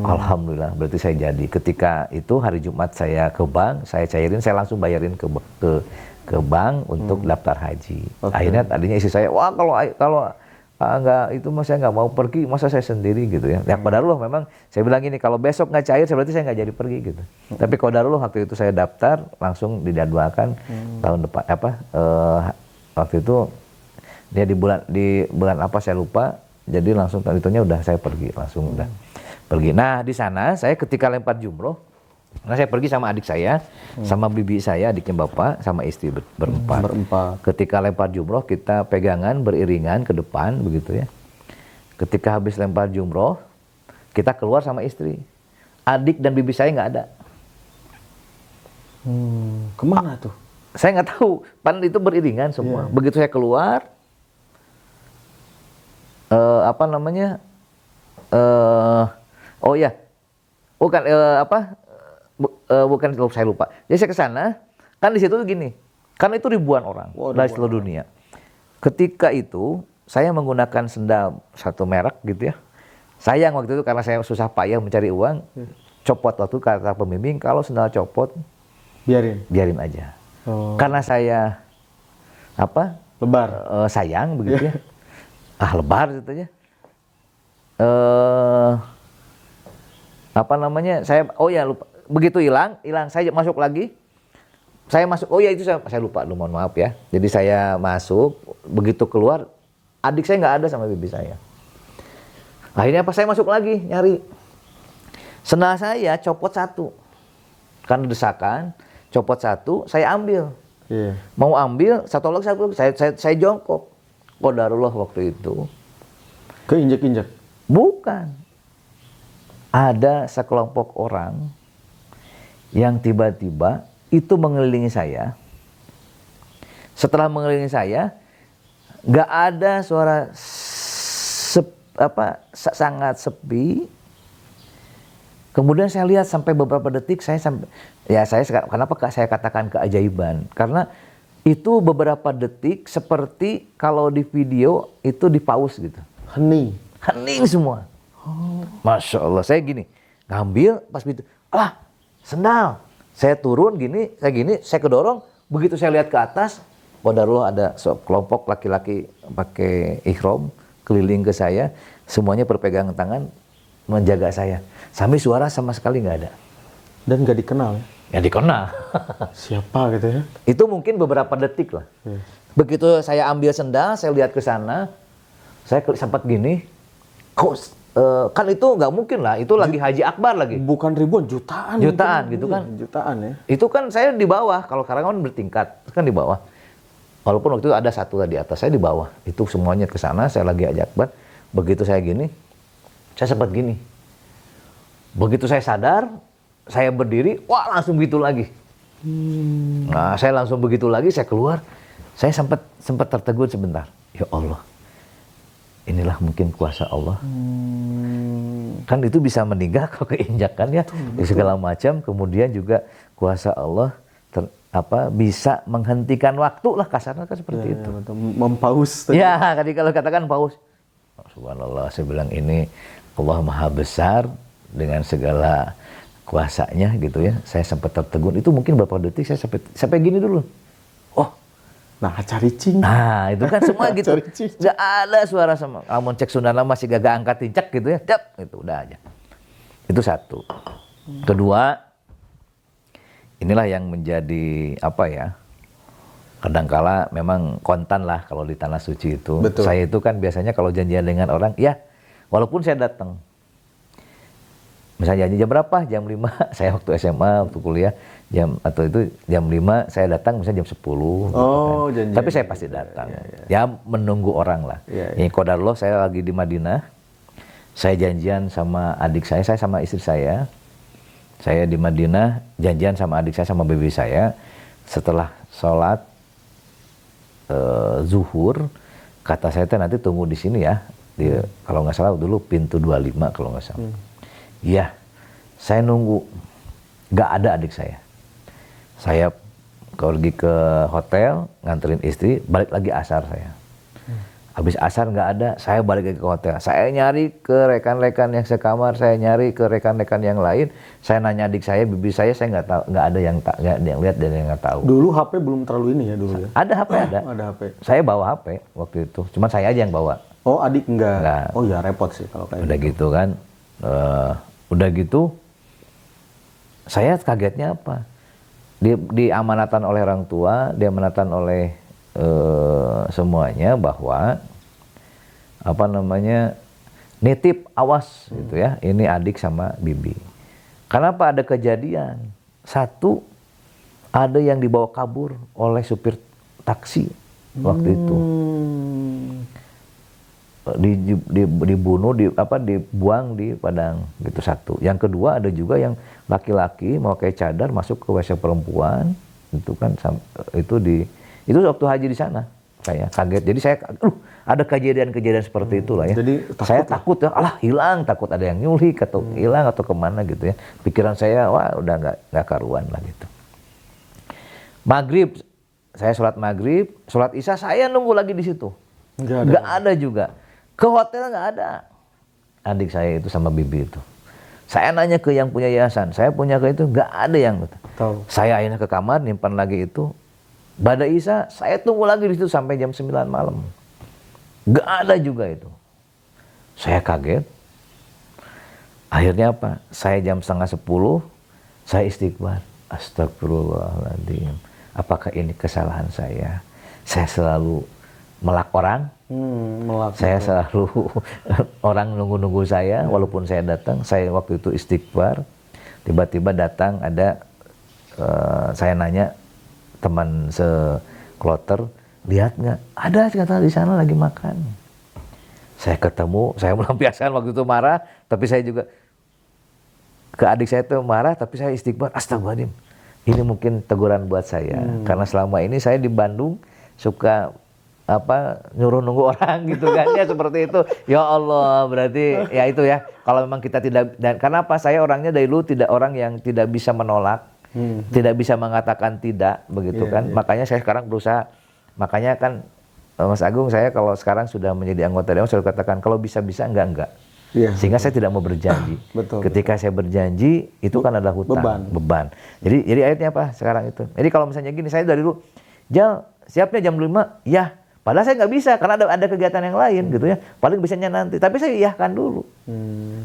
Alhamdulillah berarti saya jadi. Ketika itu hari Jumat saya ke bank, saya cairin, saya langsung bayarin ke bank untuk daftar haji. Akhirnya tadinya istri saya, wah kalau Enggak, itu mas saya nggak mau pergi, masa saya sendiri gitu ya. Yang qadarullah memang saya bilang gini, kalau besok nggak cair berarti saya nggak jadi pergi gitu. Tapi qadarullah waktu itu saya daftar langsung dijadwalkan tahun depan waktu itu dia di bulan apa saya lupa, jadi langsung itunya udah saya pergi langsung udah pergi. Nah di sana saya ketika lempar jumroh, nah saya pergi sama adik saya, sama bibi saya, adiknya bapak, sama istri berempat. Ketika lempar jumroh kita pegangan beriringan ke depan begitu ya. Ketika habis lempar jumroh kita keluar sama istri. Adik dan bibi saya nggak ada. Kemana tuh? Saya nggak tahu. Pan itu beriringan semua. Begitu saya keluar, apa namanya? Oh ya, bukan bukan saya lupa. Jadi saya ke sana, kan di situ tuh gini, kan itu ribuan orang dari seluruh dunia. Ketika itu saya menggunakan sendal satu merek gitu ya. Sayang waktu itu karena saya susah payah mencari uang, copot waktu kata pembimbing kalau sendal copot, biarin aja. Karena saya lebar, sayang begitu ya. Lebar gitu ya. Apa namanya? Saya lupa. Begitu hilang saya masuk lagi. Saya masuk, itu saya lupa, mohon maaf ya. Jadi saya masuk, begitu keluar, adik saya nggak ada sama bibi saya. Akhirnya saya masuk lagi, nyari. Sendal saya copot satu. Karena desakan, copot satu, saya ambil. Mau ambil, satu lagi saya jongkok. Qadarullah waktu itu. Keinjek-injek? Bukan. Ada sekelompok orang yang tiba-tiba itu mengelilingi saya. Setelah mengelilingi saya, nggak ada suara sangat sepi. Kemudian saya lihat sampai beberapa detik kenapa saya katakan keajaiban? Karena itu beberapa detik seperti kalau di video itu di pause gitu. Hening semua. Masya Allah, saya gini ngambil pas begitu, sendal. Saya turun gini, saya kedorong. Begitu saya lihat ke atas, qadarullah ada kelompok laki-laki pakai ihram keliling ke saya, semuanya berpegangan tangan menjaga saya. Sampai suara sama sekali nggak ada. Dan nggak dikenal ya? Ya dikenal. Siapa gitu ya? Itu mungkin beberapa detik lah. Begitu saya ambil sendal, saya lihat ke sana, saya sempat gini, kan itu nggak mungkin lah, itu lagi Haji Akbar lagi. Bukan ribuan, jutaan gitu kan. Jutaan ya. Itu kan saya di bawah, kalau sekarang kan bertingkat, kan di bawah. Walaupun waktu itu ada satu di atas, saya di bawah. Itu semuanya ke sana, saya lagi Haji Akbar. Begitu saya gini, saya sempat gini. Begitu saya sadar, saya berdiri, langsung begitu lagi. Nah, saya langsung begitu lagi, saya keluar. Saya sempat tertegun sebentar. Ya Allah. Inilah mungkin kuasa Allah. Kan itu bisa meninggal kalau keinjakan ya, segala macam. Kemudian juga kuasa Allah bisa menghentikan waktu lah, kasarnya kan seperti itu. Mempaus. Ya, tadi kalau katakan paus. Subhanallah, saya bilang ini Allah Maha Besar dengan segala kuasanya gitu ya. Saya sempat tertegun. Itu mungkin beberapa detik saya sampai gini dulu. Nah, caricing. Nah, itu kan semua gitu. Gak ada suara sama. Amun cek Sundana masih gak angkat tincak gitu ya. Itu udah aja. Itu satu. Kedua, inilah yang menjadi kadangkala memang kontan lah kalau di Tanah Suci itu. Betul. Saya itu kan biasanya kalau janjian dengan orang, ya walaupun saya datang. Misalnya janji jam berapa? Jam 5. Saya waktu SMA, waktu kuliah, jam 5 saya datang misalnya jam 10 gitu kan. Janji. Tapi saya pasti datang. Ya menunggu orang lah. Ini qadarullah saya lagi di Madinah. Saya janjian sama adik saya sama istri saya. Saya di Madinah janjian sama adik saya sama baby saya. Setelah sholat zuhur, kata saya nanti tunggu di sini ya. Kalau nggak salah dulu pintu 25 kalau nggak salah. Iya, saya nunggu. Nggak ada adik saya. Saya pergi ke hotel, nganterin istri, balik lagi asar saya. Habis asar nggak ada, saya balik lagi ke hotel. Saya nyari ke rekan-rekan yang sekamar, saya nyari ke rekan-rekan yang lain. Saya nanya adik saya, bibi saya nggak tahu, nggak ada yang lihat dan yang nggak tahu. Dulu HP belum terlalu ini ya dulu ya. Ada HP ada. Ada HP. Saya bawa HP waktu itu, cuma saya aja yang bawa. Oh, adik enggak. Enggak. Oh ya repot sih kalau kayak Udah gitu kan, udah gitu, saya kagetnya apa? Diamanatan oleh orang tua, diamanatan oleh semuanya bahwa apa namanya nitip awas gitu ya, ini adik sama bibi. Kenapa ada kejadian? Satu, ada yang dibawa kabur oleh supir taksi waktu itu. Dibunuh, dibuang di Padang gitu satu. Yang kedua ada juga yang laki-laki mau kayak cadar masuk ke WC perempuan itu kan itu waktu haji di sana saya kaget. Jadi saya ada kejadian-kejadian seperti itulah ya. Jadi saya takut ya, alah hilang, takut ada yang nyulik atau hilang atau kemana gitu ya. Pikiran saya wah udah nggak karuan lah gitu. Maghrib saya sholat maghrib, sholat isya saya nunggu lagi di situ. Nggak ada juga. Ke hotel nggak ada. Adik saya itu sama bibi itu. Saya nanya ke yang punya yayasan, saya punya ke itu nggak ada yang tahu. Saya akhirnya ke kamar nyimpan lagi itu. Pada isya saya tunggu lagi di situ sampai jam 9 malam. Nggak ada juga itu. Saya kaget. Akhirnya apa? Saya jam 9:30 saya istighfar. Astagfirullahaladzim. Apakah ini kesalahan saya? Saya selalu melak orang. Saya selalu orang nunggu-nunggu saya, walaupun saya datang, saya waktu itu istighfar. Tiba-tiba datang ada, saya nanya teman sekloter, lihat nggak? Ada kata di sana lagi makan. Saya ketemu, saya melampiaskan waktu itu marah, tapi saya juga ke adik saya itu marah, tapi saya istighfar. Astagfirullahaladzim, ini mungkin teguran buat saya, karena selama ini saya di Bandung suka nyuruh nunggu orang gitu kan ya, seperti itu. Ya Allah, berarti ya itu ya, kalau memang kita tidak, dan karena apa, saya orangnya dari dulu tidak orang yang tidak bisa menolak, tidak bisa mengatakan tidak begitu kan. Makanya saya sekarang berusaha, makanya kan Mas Agung, saya kalau sekarang sudah menjadi anggota dewan selalu katakan kalau bisa-bisa enggak. Sehingga saya tidak mau berjanji. Ketika saya berjanji itu kan adalah hutang, beban. Jadi akhirnya apa sekarang itu. Jadi kalau misalnya gini, saya dari dulu Jal siapnya jam 5, ya. Padahal saya nggak bisa karena ada kegiatan yang lain gitu ya. Paling bisanya nanti. Tapi saya iyahkan dulu.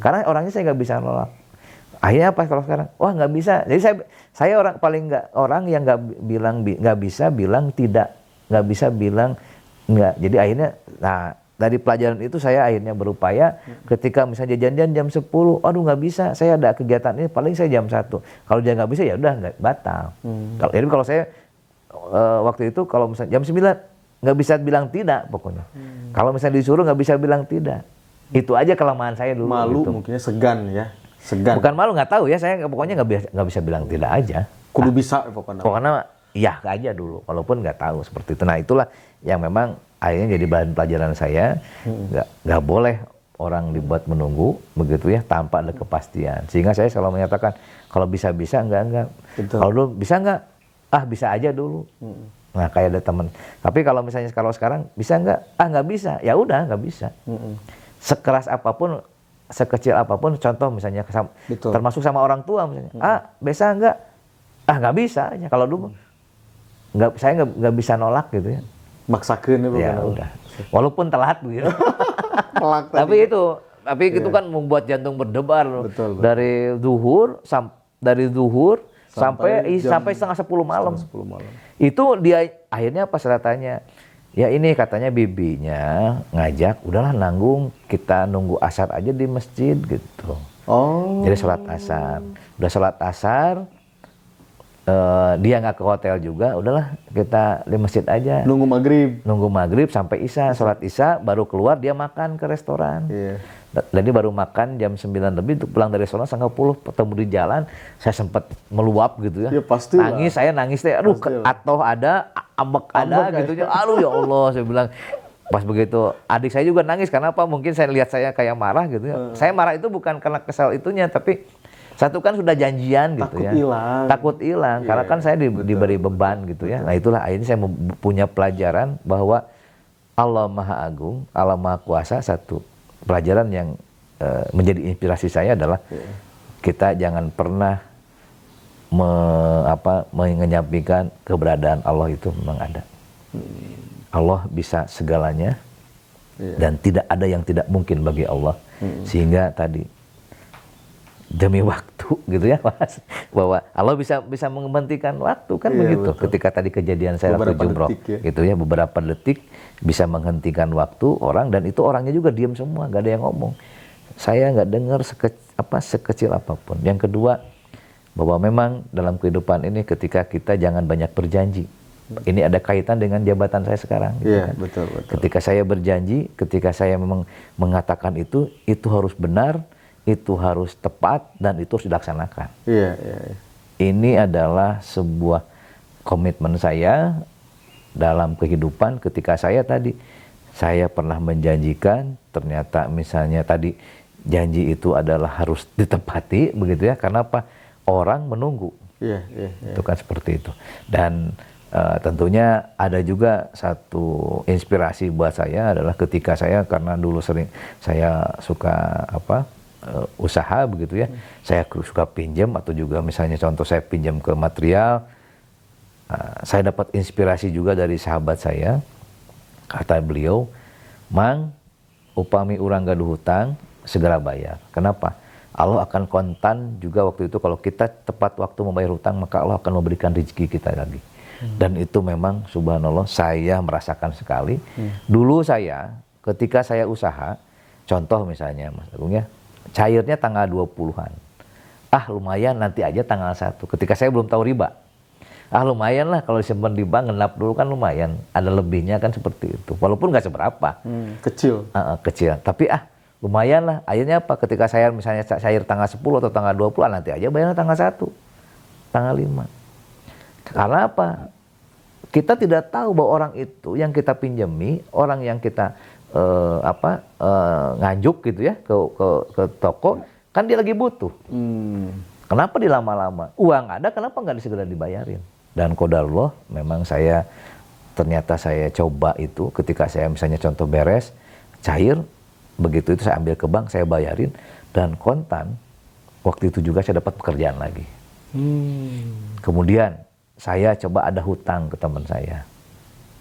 Karena orangnya saya nggak bisa nolak. Akhirnya apa kalau sekarang? Wah nggak bisa. Jadi saya orang yang nggak bisa bilang tidak, nggak bisa bilang nggak. Jadi akhirnya, nah dari pelajaran itu saya akhirnya berupaya ketika misalnya janjian jam 10, aduh nggak bisa, saya ada kegiatan ini, paling saya jam 1. Kalau dia nggak bisa ya udah nggak batal. Kalau saya waktu itu kalau misalnya jam 9 nggak bisa bilang tidak pokoknya. Kalau misalnya disuruh nggak bisa bilang tidak. Itu aja kelemahan saya dulu. Malu gitu. Mungkin segan ya. Segan. Bukan malu, nggak tahu ya, saya pokoknya nggak bisa bilang tidak aja. Kudu bisa pokoknya. Pokoknya iya aja dulu, walaupun nggak tahu seperti itu. Nah itulah yang memang akhirnya jadi bahan pelajaran saya. Nggak boleh orang dibuat menunggu begitu ya, tanpa ada kepastian. Sehingga saya selalu menyatakan kalau bisa-bisa enggak. Kalau dulu bisa enggak? Bisa aja dulu. Nah kayak ada teman. Tapi kalau misalnya kalau sekarang bisa enggak? Nggak bisa. Ya udah nggak bisa. Sekeras apapun, sekecil apapun, contoh misalnya termasuk sama orang tua misalnya. Bisa enggak? Nggak bisa aja. Kalau dulu saya nggak bisa nolak gitu ya. Maksakeun ya udah. Walaupun telat gitu. Tapi itu kan membuat jantung berdebar. Betul. Dari zuhur sampai 9:30 malam. Itu dia akhirnya pas tanya, ya ini katanya bibinya ngajak, udahlah nanggung, kita nunggu asar aja di masjid gitu. Jadi sholat asar. Udah sholat asar, dia nggak ke hotel juga, udahlah kita di masjid aja. Nunggu maghrib sampai isya, sholat isya, baru keluar dia makan ke restoran. Jadi baru makan jam 9 lebih, untuk pulang dari restoran 9:30, ketemu di jalan, saya sempat meluap gitu ya. Saya nangis deh, aduh atau ada ambek ada gitu ya. Aduh ya Allah, saya bilang. Pas begitu adik saya juga nangis, karena apa? Mungkin saya lihat saya kayak marah gitu ya. Saya marah itu bukan karena kesal itunya, tapi satu kan sudah janjian gitu ya. Takut hilang karena kan saya diberi beban gitu ya. Nah itulah akhirnya saya punya pelajaran bahwa Allah Maha Agung, Allah Maha Kuasa. Satu pelajaran yang menjadi inspirasi saya adalah kita jangan pernah menyampingkan keberadaan Allah itu memang ada. Allah bisa segalanya dan tidak ada yang tidak mungkin bagi Allah. Sehingga tadi demi waktu gitu ya Mas, bahwa Allah bisa menghentikan waktu kan begitu. Betul. Ketika tadi kejadian saya waktu jumroh gitu ya, beberapa detik bisa menghentikan waktu orang, dan itu orangnya juga diam semua, nggak ada yang ngomong. Saya nggak dengar sekecil apapun. Yang kedua, bahwa memang dalam kehidupan ini ketika kita jangan banyak berjanji. Ini ada kaitan dengan jabatan saya sekarang. Gitu kan. Betul. Ketika saya berjanji, ketika saya memang mengatakan itu harus benar, itu harus tepat, dan itu harus dilaksanakan. Iya. Ini adalah sebuah komitmen saya dalam kehidupan. Ketika saya pernah menjanjikan, ternyata misalnya tadi janji itu adalah harus ditepati, begitu ya. Karena apa? Orang menunggu. Iya. Itu kan seperti itu. Dan tentunya ada juga satu inspirasi buat saya adalah ketika saya, karena dulu sering saya suka usaha begitu ya, saya suka pinjam, atau juga misalnya contoh saya pinjam ke material, saya dapat inspirasi juga dari sahabat saya. Kata beliau, "Mang, upami urang gaduh hutang, segera bayar." Kenapa? Allah akan kontan juga waktu itu kalau kita tepat waktu membayar hutang, maka Allah akan memberikan rezeki kita lagi. Dan itu memang subhanallah saya merasakan sekali. Dulu saya ketika saya usaha, contoh misalnya Mas Agung ya, cairnya tanggal 20-an. Lumayan nanti aja tanggal 1. Ketika saya belum tahu riba. Lumayan lah kalau disimpan di bank, ngelap dulu kan lumayan. Ada lebihnya kan seperti itu. Walaupun nggak seberapa. Kecil. Kecil. Tapi lumayan lah. Akhirnya apa? Ketika saya misalnya cair tanggal 10 atau tanggal 20, nanti aja bayarnya tanggal 1. Tanggal 5. Karena apa? Kita tidak tahu bahwa orang itu yang kita pinjami, orang yang kita nganjuk gitu ya ke toko, kan dia lagi butuh. Kenapa dilama-lama? Uang ada, kenapa nggak segera dibayarin? Dan qadarullah, memang ternyata saya coba itu ketika saya misalnya contoh beres, cair, begitu itu saya ambil ke bank, saya bayarin, dan kontan, waktu itu juga saya dapat pekerjaan lagi. Kemudian saya coba ada hutang ke teman saya.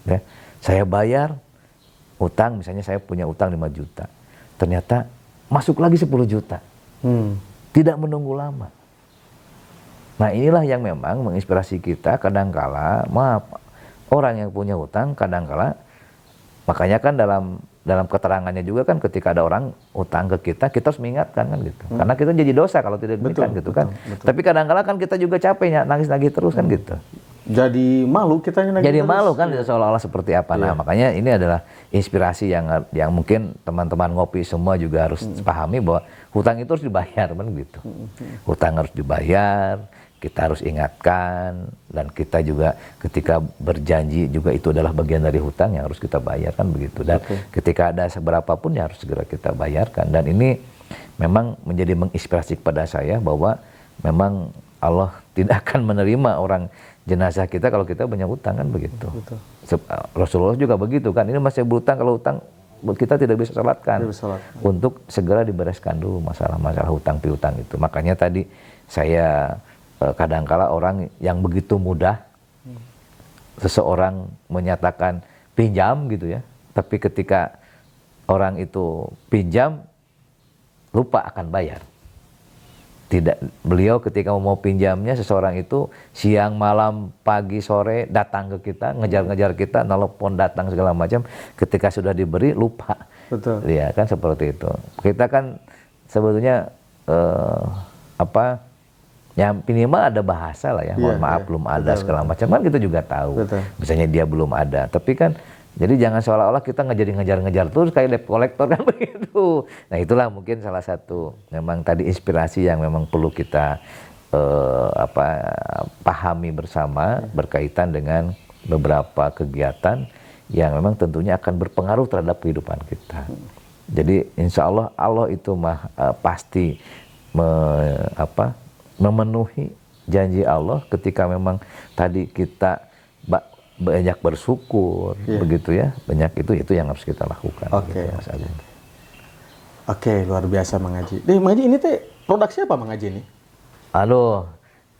Ya, saya bayar hutang, misalnya saya punya hutang 5 juta. Ternyata masuk lagi 10 juta. Tidak menunggu lama. Nah, inilah yang memang menginspirasi kita kadangkala, orang yang punya hutang kadangkala, makanya kan dalam keterangannya juga kan ketika ada orang hutang ke kita harus mengingatkan kan gitu. Karena kita jadi dosa kalau tidak demikian gitu kan. Betul. Tapi kadang-kala kan kita juga capek nangis-nangis terus kan gitu. Jadi malu kitanya nangis. Jadi malu kan seolah-olah seperti apa. Nah, makanya ini adalah inspirasi yang mungkin teman-teman ngopi semua juga harus pahami bahwa hutang itu harus dibayar kan gitu. Hutang harus dibayar. Kita harus ingatkan, dan kita juga ketika berjanji juga itu adalah bagian dari hutang yang harus kita bayarkan begitu. Dan ketika ada seberapa pun ya harus segera kita bayarkan. Dan ini memang menjadi menginspirasi kepada saya bahwa memang Allah tidak akan menerima orang jenazah kita kalau kita punya hutang kan begitu. Rasulullah juga begitu kan. Ini masih berhutang, kalau hutang kita tidak bisa salatkan. Untuk segera dibereskan dulu masalah-masalah hutang piutang itu. Makanya tadi saya kadangkala orang yang begitu mudah seseorang menyatakan pinjam gitu ya, tapi ketika orang itu pinjam lupa akan bayar. Beliau ketika mau pinjamnya, seseorang itu siang, malam, pagi, sore datang ke kita, ngejar-ngejar kita, nelpon, datang segala macam. Ketika sudah diberi lupa. Betul. Ya kan seperti itu. Kita kan sebetulnya ya minimal ada bahasa lah ya, mohon maaf belum ada segala macam kan kita juga tahu. Misalnya dia belum ada, tapi kan jadi jangan seolah-olah kita ngejar-ngejar terus kayak debt collector kan begitu. Nah, itulah mungkin salah satu memang tadi inspirasi yang memang perlu kita pahami bersama berkaitan dengan beberapa kegiatan yang memang tentunya akan berpengaruh terhadap kehidupan kita. Jadi insya Allah itu pasti memenuhi janji Allah ketika memang tadi kita banyak bersyukur, begitu ya. Banyak itu yang harus kita lakukan. Oke. Gitu, Mas Agung. Oke, luar biasa Mang Haji. Mang Haji ini teh produk siapa Mang Haji ini? Aduh,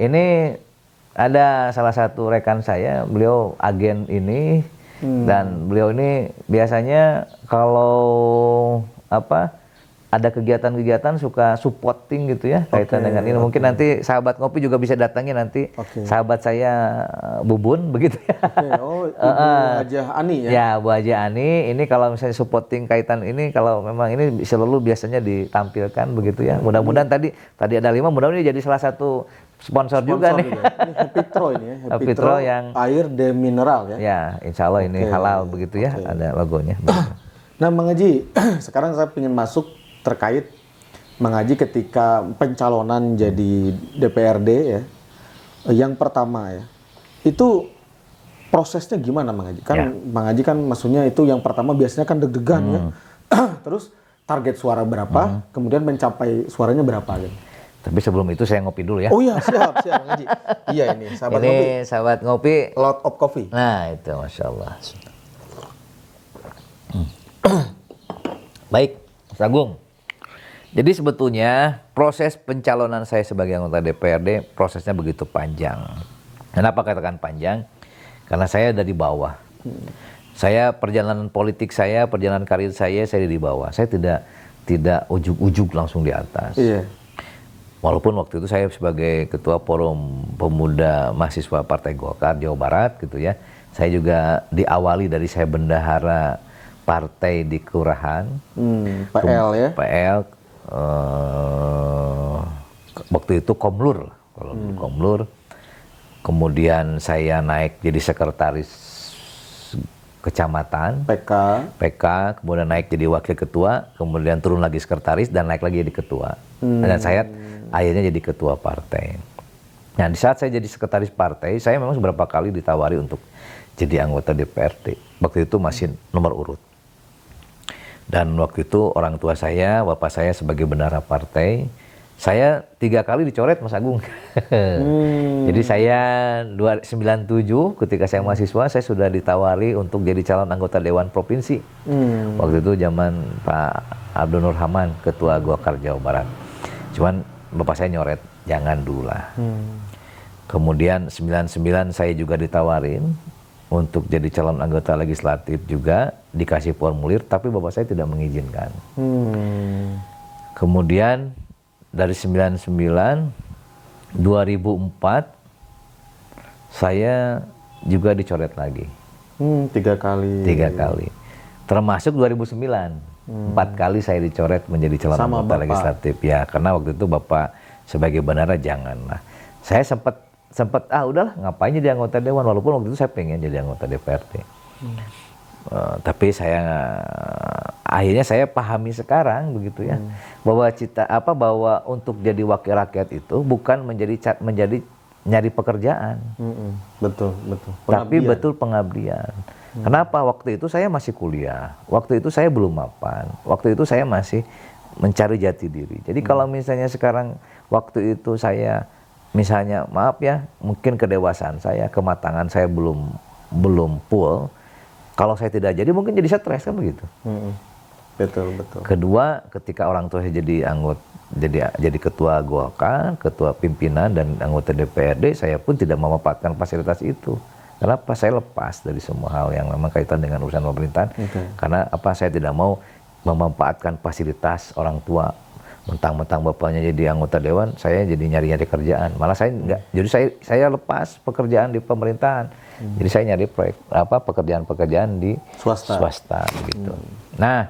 ini ada salah satu rekan saya, beliau agen ini, dan beliau ini biasanya kalau ada kegiatan-kegiatan suka supporting gitu ya kaitan dengan ini. Mungkin nanti sahabat ngopi juga bisa datangi nanti sahabat saya Bubun begitu ya. Oh, Ibu Hajah Ani ya? Ya, Bu Hajah Ani. Ini kalau misalnya supporting kaitan ini, kalau memang ini selalu biasanya ditampilkan begitu ya. Mudah-mudahan tadi ada 5, mudah-mudahan ini jadi salah satu sponsor juga nih. Ini Happy Tro ini ya. Happy Tro yang air de mineral ya. Ya, insya Allah ini halal begitu ya, ada logonya. Nah, Mang Haji, sekarang saya ingin masuk terkait Mang Haji ketika pencalonan jadi DPRD ya. Yang pertama ya. Itu prosesnya gimana Mang Haji? Kan Mang Haji kan maksudnya itu yang pertama biasanya kan deg-degan ya. Terus target suara berapa, kemudian mencapai suaranya berapa gitu. Tapi sebelum itu saya ngopi dulu ya. Oh iya, siap Mang Haji. Iya ini sahabat ini ngopi. sahabat ngopi. Lot of Coffee. Nah itu Masya Allah. Baik, Mas Agung. Jadi sebetulnya proses pencalonan saya sebagai anggota DPRD prosesnya begitu panjang. Kenapa katakan panjang? Karena saya dari bawah. Saya perjalanan politik saya, perjalanan karir saya di bawah. Saya tidak ujug-ujug langsung di atas. Iya. Walaupun waktu itu saya sebagai ketua forum pemuda mahasiswa Partai Golkar Jawa Barat gitu ya. Saya juga diawali dari saya bendahara partai di kelurahan. PL ya. PL. Waktu itu Komlur, kalau Komlur. Kemudian saya naik jadi sekretaris kecamatan. PK, kemudian naik jadi wakil ketua, kemudian turun lagi sekretaris dan naik lagi jadi ketua. Dan saya akhirnya jadi ketua partai. Nah, di saat saya jadi sekretaris partai, saya memang beberapa kali ditawari untuk jadi anggota DPRD. Waktu itu masih nomor urut. Dan waktu itu orang tua saya, bapak saya sebagai bendahara partai, saya 3 kali dicoret Mas Agung. Jadi saya 97 ketika saya mahasiswa, saya sudah ditawari untuk jadi calon anggota Dewan Provinsi. Waktu itu zaman Pak Abdul Nur Haman, Ketua Golkar Jawa Barat. Cuman bapak saya nyoret, jangan dulu lah. Kemudian 99 saya juga ditawarin untuk jadi calon anggota legislatif juga, dikasih formulir, tapi bapak saya tidak mengizinkan. Kemudian dari 99, 2004 saya juga dicoret lagi. 3 kali. 3 kali. Termasuk 2009. 4 kali saya dicoret menjadi calon anggota legislatif. Ya, karena waktu itu bapak sebagai bendahara janganlah. Saya sempat udahlah ngapain jadi anggota dewan, walaupun waktu itu saya pengen jadi anggota DPRD. Tapi akhirnya saya pahami sekarang begitu ya, bahwa bahwa untuk jadi wakil rakyat itu bukan menjadi nyari pekerjaan. Betul. Tapi betul pengabdian. Kenapa? Waktu itu saya masih kuliah, waktu itu saya belum mapan, waktu itu saya masih mencari jati diri. Jadi kalau misalnya sekarang waktu itu saya misalnya, maaf ya, mungkin kedewasaan saya, kematangan saya belum full. Kalau saya tidak jadi, mungkin jadi stres kan begitu. Betul. Kedua, ketika orang tua saya jadi anggota, jadi ketua Golkar, ketua pimpinan dan anggota DPRD, saya pun tidak memanfaatkan fasilitas itu. Kenapa? Saya lepas dari semua hal yang memang kaitan dengan urusan pemerintahan. Karena saya tidak mau memanfaatkan fasilitas orang tua. Mentang-mentang bapaknya jadi anggota dewan, saya jadi nyari-nyari kerjaan. Malah saya enggak. Jadi saya lepas pekerjaan di pemerintahan. Jadi saya nyari pekerjaan-pekerjaan di swasta gitu. Nah,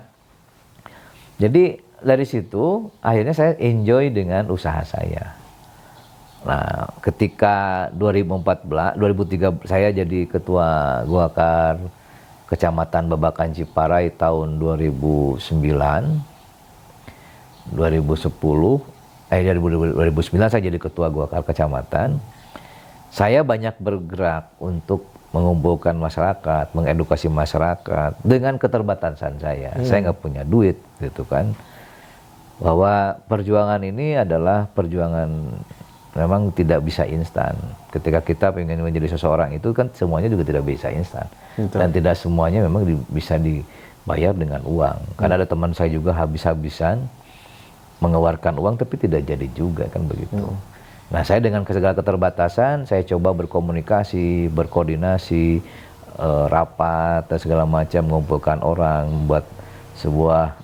jadi dari situ akhirnya saya enjoy dengan usaha saya. Nah, ketika 2003 saya jadi ketua Golkar Kecamatan Babakan Ciparai tahun 2009 saya jadi ketua Golkar Kecamatan. Saya banyak bergerak untuk mengumpulkan masyarakat, mengedukasi masyarakat dengan keterbatasan saya. Saya nggak punya duit gitu kan. Bahwa perjuangan ini adalah perjuangan memang tidak bisa instan. Ketika kita ingin menjadi seseorang itu kan semuanya juga tidak bisa instan. Dan tidak semuanya memang bisa dibayar dengan uang. Karena ada teman saya juga habis-habisan mengeluarkan uang tapi tidak jadi juga kan begitu. Nah, saya dengan segala keterbatasan saya coba berkomunikasi, berkoordinasi, rapat dan segala macam, mengumpulkan orang, membuat sebuah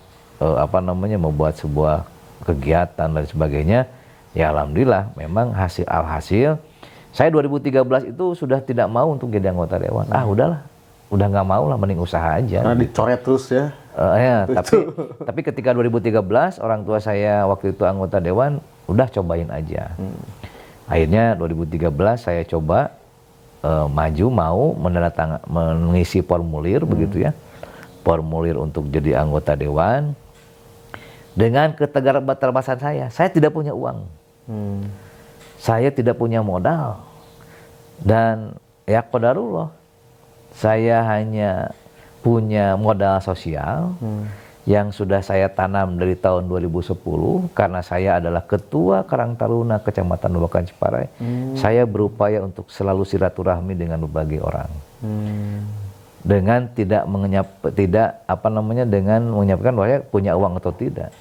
membuat sebuah kegiatan dan sebagainya. Ya alhamdulillah memang hasil saya 2013 itu sudah tidak mau untuk jadi anggota dewan. Udahlah, udah nggak mau lah, mending usaha aja. Karena dicoret terus ya. Tapi ketika 2013 orang tua saya waktu itu anggota dewan, udah cobain aja. Akhirnya 2013 saya coba maju, mau mengisi formulir begitu ya, formulir untuk jadi anggota dewan. Dengan keterbatasan saya tidak punya uang, saya tidak punya modal, dan ya qadarullah, saya hanya punya modal sosial yang sudah saya tanam dari tahun 2010 karena saya adalah ketua Karang Taruna Kecamatan Nubakan Ciparai. Saya berupaya untuk selalu silaturahmi dengan berbagai orang. Dengan dengan menyiapkan bahwa punya uang atau tidak.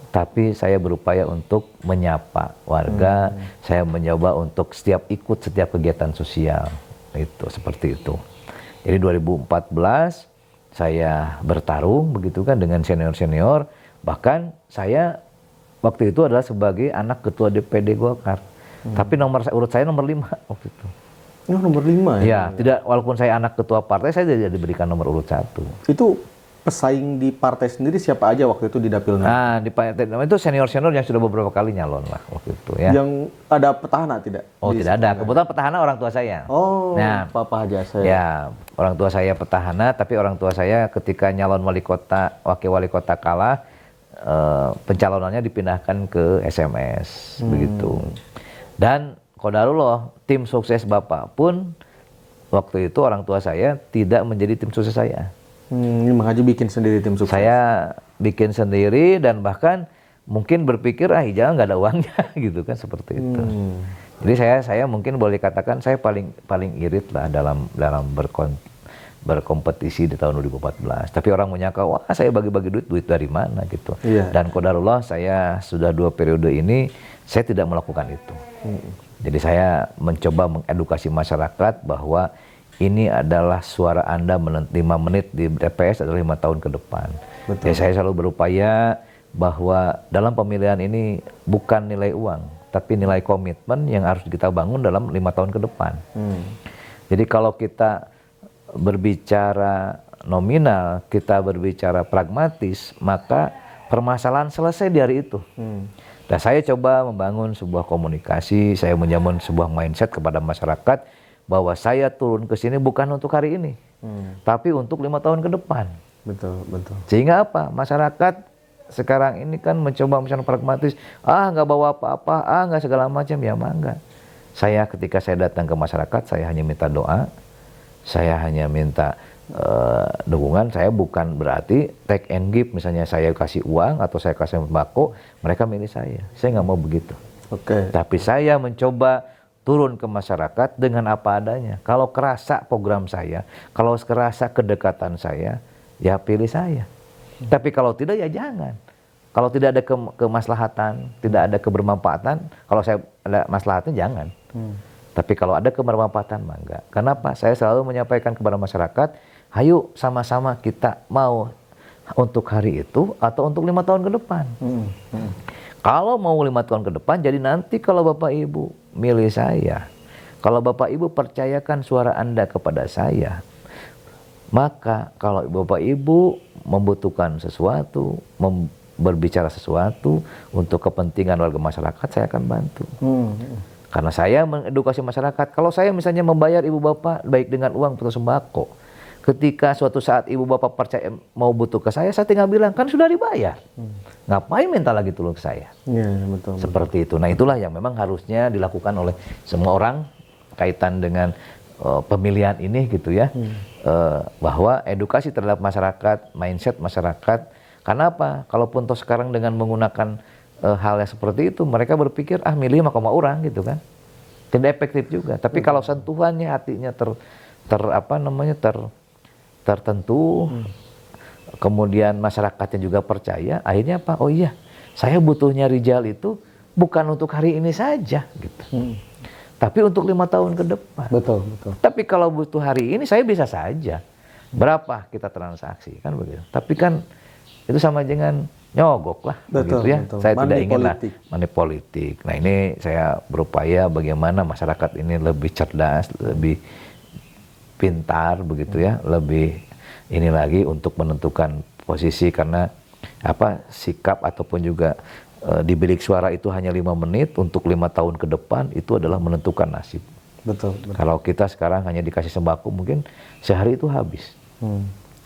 Tapi saya berupaya untuk menyapa warga, saya mencoba untuk ikut setiap kegiatan sosial. Itu seperti itu. Jadi 2014 saya bertarung begitu kan dengan senior-senior, bahkan saya waktu itu adalah sebagai anak ketua DPD Golkar. Tapi urut saya nomor 5 waktu itu. Oh, nomor 5 ya? Ya, tidak, walaupun saya anak ketua partai, saya tidak diberikan nomor urut 1. Itu pesaing di partai sendiri siapa aja waktu itu di Dapilna? Nah, di partai itu senior-senior yang sudah beberapa kali nyalon lah waktu itu ya. Yang ada petahana tidak? Oh, tidak ada. Kebetulan petahana orang tua saya. Oh, nah, Papa aja saya. Ya, orang tua saya petahana, tapi orang tua saya ketika nyalon wakil wali kota kalah, pencalonannya dipindahkan ke SMS begitu. Dan qadarullah, tim sukses Bapak pun waktu itu orang tua saya tidak menjadi tim sukses saya. Mang Haji bikin sendiri tim sukses? Saya bikin sendiri dan bahkan mungkin berpikir Ijal nggak ada uangnya gitu kan, seperti itu. Jadi saya mungkin boleh katakan saya paling irit lah dalam berkompetisi di tahun 2014. Tapi orang menyangka, wah saya bagi-bagi duit dari mana gitu. Dan qadarullah saya sudah 2 periode ini saya tidak melakukan itu. Jadi saya mencoba mengedukasi masyarakat bahwa ini adalah suara Anda 5 menit di TPS adalah 5 tahun ke depan. Jadi saya selalu berupaya bahwa dalam pemilihan ini bukan nilai uang, tapi nilai komitmen yang harus kita bangun dalam 5 tahun ke depan. Jadi kalau kita berbicara nominal, kita berbicara pragmatis, maka permasalahan selesai di hari itu. Dan saya coba membangun sebuah komunikasi, saya menjamin sebuah mindset kepada masyarakat bahwa saya turun ke sini bukan untuk hari ini, tapi untuk 5 tahun ke depan. Betul. Sehingga apa? Masyarakat sekarang ini kan mencoba misalnya pragmatis, nggak bawa apa-apa, nggak segala macam, ya mangga. Saya ketika saya datang ke masyarakat, saya hanya minta doa, saya hanya minta dukungan. Saya bukan berarti take and give, misalnya saya kasih uang atau saya kasih sembako, mereka milih saya. Saya nggak mau begitu. Tapi saya mencoba turun ke masyarakat dengan apa adanya. Kalau kerasa program saya, kalau kerasa kedekatan saya, ya pilih saya. Tapi kalau tidak, ya jangan. Kalau tidak ada kemaslahatan, tidak ada kebermanfaatan, kalau saya ada maslahatnya jangan. Tapi kalau ada kebermanfaatan, mangga. Kenapa? Saya selalu menyampaikan kepada masyarakat, ayo sama-sama kita mau untuk hari itu atau untuk 5 tahun ke depan. Kalau mau 5 tahun ke depan, jadi nanti kalau Bapak Ibu milih saya, kalau Bapak Ibu percayakan suara Anda kepada saya, maka kalau Bapak Ibu membutuhkan sesuatu, berbicara sesuatu untuk kepentingan warga masyarakat, saya akan bantu. Karena saya mengedukasi masyarakat. Kalau saya misalnya membayar ibu bapak baik dengan uang atau sembako, ketika suatu saat ibu bapak percaya mau butuh ke saya tinggal bilang, kan sudah dibayar. Ngapain minta lagi tolong ke saya? Betul. Seperti itu. Nah, itulah yang memang harusnya dilakukan oleh semua orang kaitan dengan pemilihan ini gitu ya. Bahwa edukasi terhadap masyarakat, mindset masyarakat. Karena apa? Kalaupun toh sekarang dengan menggunakan hal yang seperti itu, mereka berpikir milih mah koma orang gitu kan, tidak efektif juga. Tapi kalau sentuhannya hatinya tertentu, kemudian masyarakatnya juga percaya, akhirnya apa? Oh iya, saya butuhnya Rijal itu bukan untuk hari ini saja gitu, tapi untuk 5 tahun ke depan. Betul, betul. Tapi kalau butuh hari ini saya bisa saja. Berapa kita transaksi kan begitu. Tapi kan itu sama dengan nyogok lah, Betul, begitu ya. betul. Saya Money tidak ingin lah politik. money politik. Nah ini saya berupaya bagaimana masyarakat ini lebih cerdas, lebih pintar begitu ya, lebih ini lagi untuk menentukan posisi, karena sikap ataupun juga di bilik suara itu hanya 5 menit untuk 5 tahun ke depan itu adalah menentukan nasib. Betul, betul. Kalau kita sekarang hanya dikasih sembako mungkin sehari itu habis.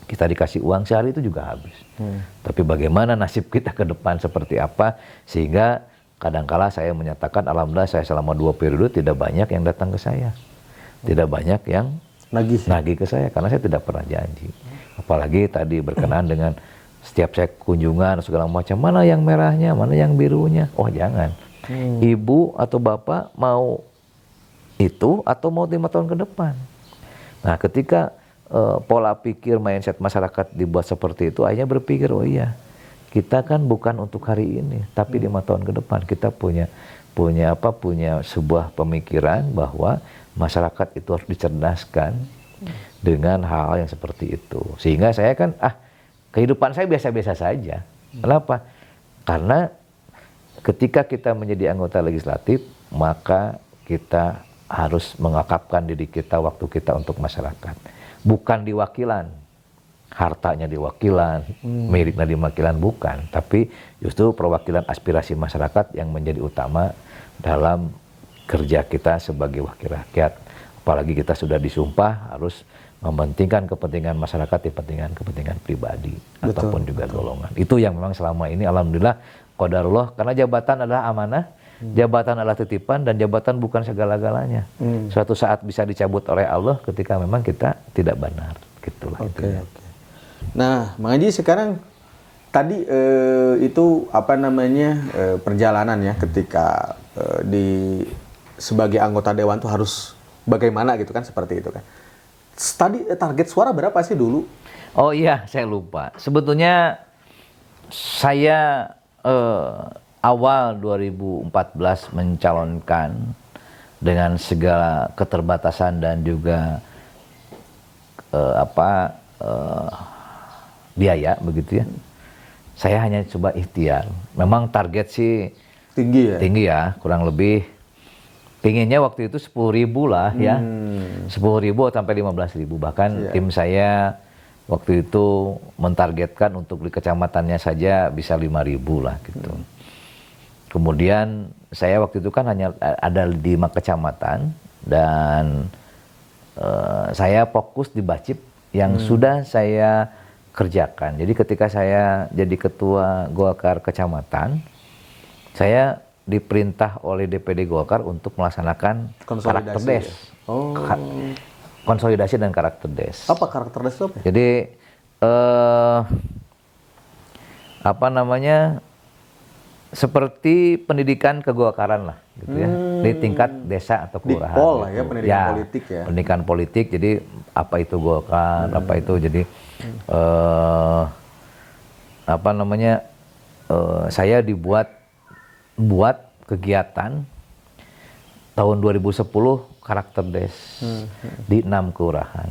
Kita dikasih uang sehari itu juga habis. Tapi bagaimana nasib kita ke depan seperti apa, sehingga kadangkala saya menyatakan alhamdulillah saya selama 2 periode tidak banyak yang datang ke saya. Tidak banyak yang nagih ke saya karena saya tidak pernah janji. Apalagi tadi berkenaan dengan setiap saya kunjungan segala macam, mana yang merahnya, mana yang birunya. Oh jangan. Ibu atau bapak mau itu atau mau 5 tahun ke depan. Nah ketika pola pikir mindset masyarakat dibuat seperti itu, akhirnya berpikir, oh iya, kita kan bukan untuk hari ini, tapi 5 tahun ke depan kita punya sebuah pemikiran bahwa masyarakat itu harus dicerdaskan dengan hal-hal yang seperti itu. Sehingga saya kan kehidupan saya biasa-biasa saja. Kenapa? Karena ketika kita menjadi anggota legislatif, maka kita harus mengakapkan diri kita, waktu kita untuk masyarakat. Bukan diwakilan, hartanya diwakilan, miliknya diwakilan, bukan. Tapi justru perwakilan aspirasi masyarakat yang menjadi utama dalam kerja kita sebagai wakil rakyat. Apalagi kita sudah disumpah harus mementingkan kepentingan masyarakat, kepentingan pribadi, ataupun juga golongan. Itu yang memang selama ini alhamdulillah qadarullah, karena jabatan adalah amanah, jabatan adalah titipan, dan jabatan bukan segala-galanya. Suatu saat bisa dicabut oleh Allah ketika memang kita tidak benar. Gitulah. Oke. Nah, Mang Haji sekarang tadi itu perjalanan ya ketika sebagai anggota dewan tuh harus bagaimana gitu kan, seperti itu kan. Tadi target suara berapa sih dulu? Oh iya, saya lupa. Sebetulnya saya awal 2014 mencalonkan dengan segala keterbatasan dan juga biaya begitu ya. Saya hanya coba ikhtiar. Memang target sih tinggi ya, kurang lebih pinginnya waktu itu 10.000 lah ya. 10.000 sampai 15.000, bahkan tim saya waktu itu mentargetkan untuk di kecamatannya saja bisa 5.000 lah gitu. Kemudian saya waktu itu kan hanya ada di 5 kecamatan, dan saya fokus di Bacip yang sudah saya kerjakan. Jadi ketika saya jadi ketua Golkar kecamatan, saya diperintah oleh DPD Golkar untuk melaksanakan karakter des. Konsolidasi dan karakter des. Apa karakter des itu? Jadi seperti pendidikan kegolkaran lah gitu ya, di tingkat desa atau kelurahan. Dikpol lah gitu. ya, pendidikan politik ya. Pendidikan politik, jadi apa itu Golkar, apa itu, jadi saya buat kegiatan tahun 2010 karakter des di 6 kelurahan.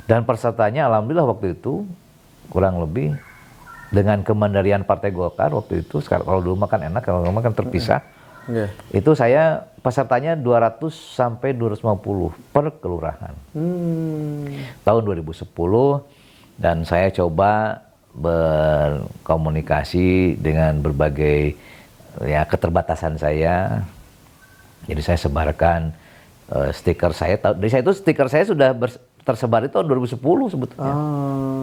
Dan pesertanya alhamdulillah waktu itu kurang lebih dengan kemandirian Partai Golkar waktu itu. Sekarang kalau dulu makan enak, kalau makan terpisah. Itu saya pesertanya 200 sampai 250 per kelurahan. Tahun 2010, dan saya coba berkomunikasi dengan berbagai keterbatasan saya. Jadi saya sebarkan stiker saya. Dari saya itu stiker saya sudah tersebar itu tahun 2010 sebetulnya.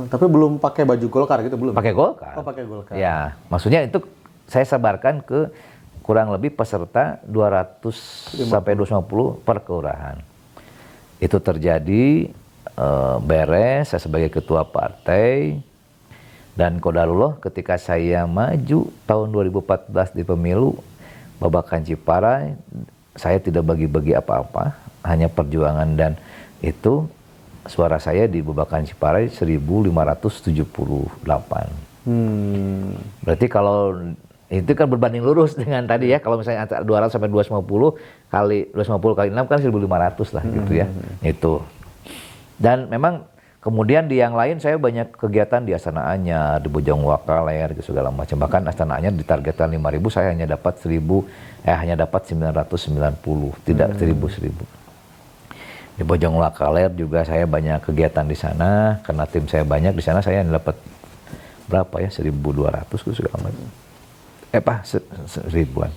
Tapi belum pakai baju Golkar gitu, belum? Pakai Golkar. Oh, pakai Golkar. Ya, maksudnya itu saya sebarkan ke kurang lebih peserta 200 sampai 250 per kelurahan. Itu terjadi beres, saya sebagai ketua partai, Dan qadarullah ketika saya maju tahun 2014 di pemilu Babakan Ciparai, saya tidak bagi-bagi apa-apa, hanya perjuangan, dan itu suara saya di Babakan Ciparai 1578. Berarti kalau itu kan berbanding lurus dengan tadi ya, kalau misalnya antara 200 sampai 250 kali 6 kan 1500 lah gitu ya. Itu. Dan memang kemudian di yang lain saya banyak kegiatan di Astana Anyar, di Bojong Wakaler, gitu segala macam. Bahkan Astana Anyar ditargetkan 5.000, saya hanya dapat 990, tidak 1.000. Di Bojong Wakaler juga saya banyak kegiatan di sana, karena tim saya banyak di sana, saya dapat berapa ya, 1.200 gitu segala macam. Seribuan.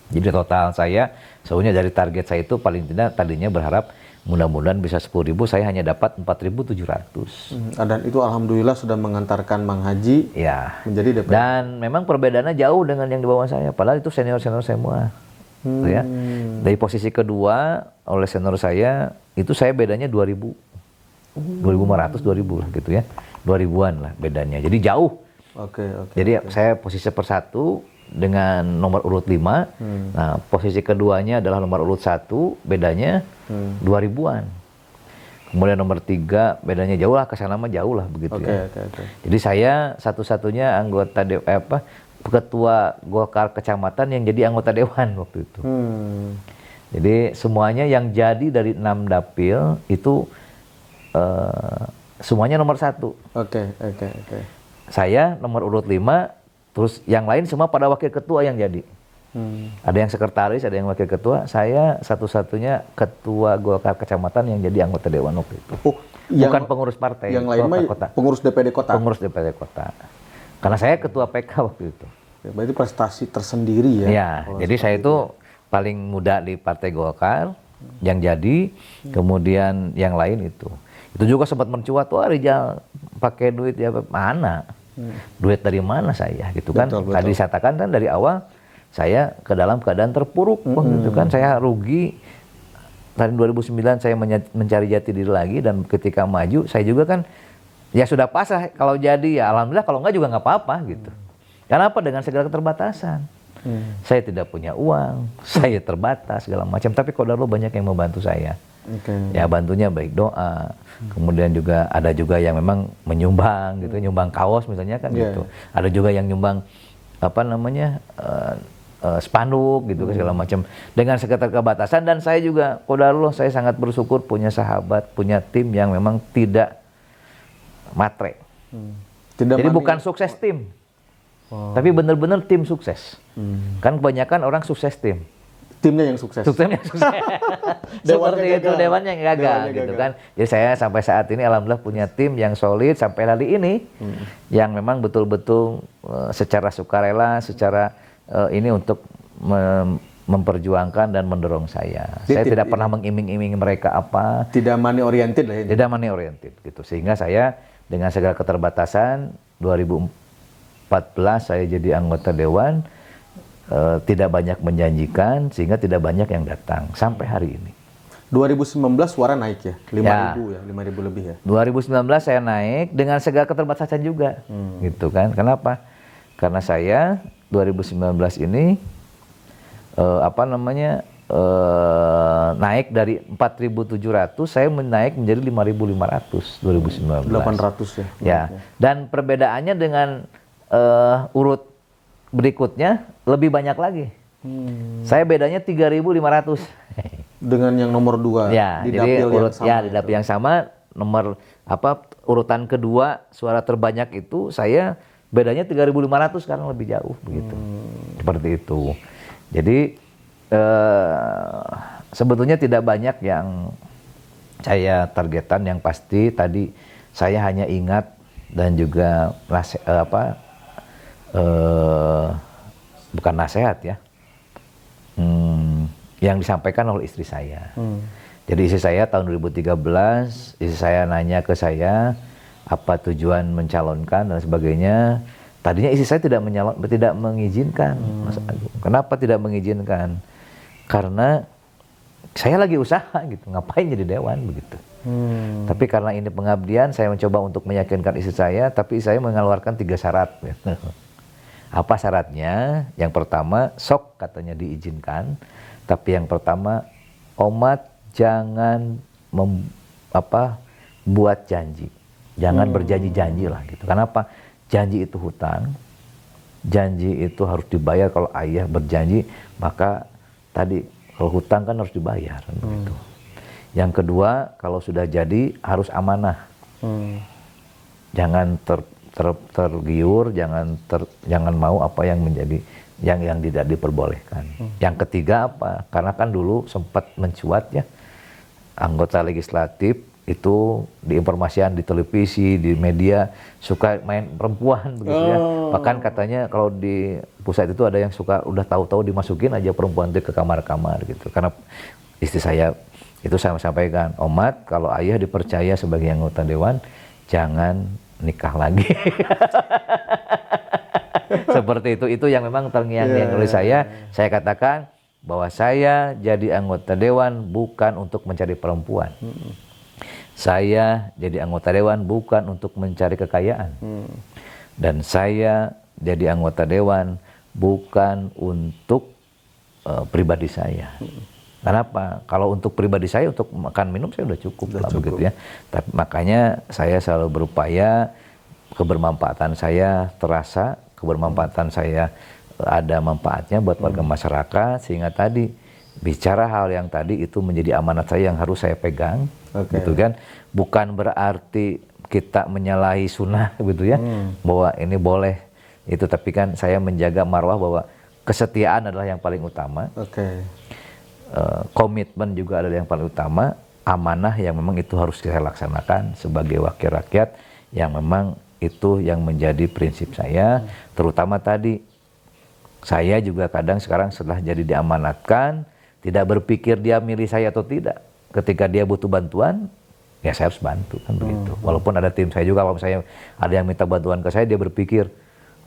Jadi total saya sebenarnya dari target saya itu paling tidak tadinya berharap mudah-mudahan bisa 10.000, saya hanya dapat 4.700. Dan itu alhamdulillah sudah mengantarkan Mang Haji Ya. menjadi DPD. Dan memang perbedaannya jauh dengan yang di bawah saya, padahal itu senior-senior semua. Ya. Dari posisi kedua oleh senior saya, itu saya bedanya 2.000. 2.500, 2.000 lah gitu ya. 2.000-an lah bedanya. Jadi jauh. Jadi saya posisi persatu dengan nomor urut 5. Nah, posisi keduanya adalah nomor urut 1, bedanya 2.000-an. Kemudian nomor 3 bedanya jauh lah, ke sana mah jauh lah begitu ya. Jadi saya satu-satunya anggota ketua Golkar kecamatan yang jadi anggota dewan waktu itu. Jadi semuanya yang jadi dari 6 dapil itu semuanya nomor 1. Saya nomor urut 5, terus yang lain semua pada wakil ketua yang jadi. Ada yang sekretaris, ada yang wakil ketua. Saya satu-satunya ketua Golkar kecamatan yang jadi anggota dewan waktu itu. Bukan pengurus partai. Yang lain mah pengurus DPD kota. Pengurus DPD kota. Karena saya ketua PK waktu itu. Berarti prestasi tersendiri ya. Ya, jadi saya itu paling muda di Partai Golkar yang jadi, kemudian yang lain itu. Itu juga sempat mencuat, wah Rijal pakai duit ya, mana? Duit dari mana saya gitu kan? Betul. Tadi saya katakan kan dari awal saya ke dalam keadaan terpuruk, gitu kan? Saya rugi. Tahun 2009 saya mencari jati diri lagi, dan ketika maju saya juga kan ya sudah pasrah, kalau jadi ya alhamdulillah, kalau enggak juga nggak apa-apa gitu. Karena apa? Dengan segala keterbatasan. Saya tidak punya uang, saya terbatas segala macam, tapi qadarullah banyak yang membantu saya. Ya bantunya baik doa, kemudian juga ada juga yang memang menyumbang gitu, nyumbang kaos misalnya kan gitu. Ada juga yang nyumbang spanduk gitu segala macam, dengan segala keterbatasan. Dan saya juga qadarullah saya sangat bersyukur punya sahabat, punya tim yang memang tidak matre. Jadi bukan sukses tim, tapi benar-benar tim sukses. Kan kebanyakan orang sukses tim. Timnya yang sukses. Timnya sukses. Seperti itu, dewannya yang gagal gitu kan. Jadi saya sampai saat ini alhamdulillah punya tim yang solid sampai hari ini, yang memang betul-betul secara sukarela, secara ini untuk memperjuangkan dan mendorong saya. Saya tidak pernah mengiming-iming mereka apa. Tidak money oriented lah ya. Tidak money oriented gitu. Sehingga saya dengan segala keterbatasan 2014 saya jadi anggota dewan. Tidak banyak menjanjikan, sehingga tidak banyak yang datang sampai hari ini. 2019 suara naik ya, 5.000 ya, 5.000 lebih ya. 2019 saya naik dengan segala keterbatasan juga, gitu kan? Kenapa? Karena saya 2019 ini naik dari 4.700, saya naik menjadi 5.500 2019. 800 ya. Ya, dan perbedaannya dengan urut berikutnya lebih banyak lagi. Saya bedanya 3.500. Dengan yang nomor 2 ya, di jadi dapil urut, yang sama. ya, di dapil yang sama, nomor urutan kedua suara terbanyak itu saya bedanya 3.500, sekarang lebih jauh begitu. Seperti itu. Jadi sebetulnya tidak banyak yang saya targetan, yang pasti tadi saya hanya ingat dan juga bukan nasihat ya, yang disampaikan oleh istri saya. Jadi istri saya tahun 2013, istri saya nanya ke saya apa tujuan mencalonkan dan sebagainya. Tadinya istri saya tidak mengizinkan, Mas Agung. Kenapa tidak mengizinkan? Karena saya lagi usaha gitu, ngapain jadi dewan begitu. Tapi karena ini pengabdian, saya mencoba untuk meyakinkan istri saya, tapi saya mengeluarkan 3 syarat. Apa syaratnya? Yang pertama, sok katanya diizinkan, tapi yang pertama, Omat jangan buat janji, jangan berjanji-janji lah gitu. Kenapa? Janji itu hutang, janji itu harus dibayar. Kalau ayah berjanji, maka tadi kalau hutang kan harus dibayar. Gitu. Yang kedua, kalau sudah jadi harus amanah. Jangan tergiur, jangan mau apa yang menjadi yang tidak diperbolehkan. Yang ketiga apa? Karena kan dulu sempat mencuat ya, anggota legislatif itu diinformasikan di televisi, di media suka main perempuan begitu ya. Bahkan katanya kalau di pusat itu ada yang suka udah tahu-tahu dimasukin aja perempuan itu ke kamar-kamar gitu. Karena istri saya itu saya sampaikan, Omat kalau ayah dipercaya sebagai anggota dewan, jangan nikah lagi. Seperti itu yang memang terngiang-ngiang oleh saya katakan bahwa saya jadi anggota dewan bukan untuk mencari perempuan. Saya jadi anggota dewan bukan untuk mencari kekayaan. Dan saya jadi anggota dewan bukan untuk pribadi saya. Kenapa? Kalau untuk pribadi saya, untuk makan minum saya udah cukup lah begitu ya. Tapi makanya saya selalu berupaya kebermanfaatan saya terasa, kebermanfaatan saya ada manfaatnya buat warga masyarakat, sehingga tadi bicara hal yang tadi itu menjadi amanat saya yang harus saya pegang, gitu kan. Bukan berarti kita menyalahi sunnah gitu ya, bahwa ini boleh itu, tapi kan saya menjaga marwah bahwa kesetiaan adalah yang paling utama. Komitmen juga adalah yang paling utama, amanah yang memang itu harus saya laksanakan sebagai wakil rakyat, yang memang itu yang menjadi prinsip saya. Terutama tadi saya juga kadang sekarang setelah jadi diamanatkan tidak berpikir dia milih saya atau tidak. Ketika dia butuh bantuan, ya saya harus bantu kan begitu. Walaupun ada tim saya juga, kalau misalnya ada yang minta bantuan ke saya, dia berpikir,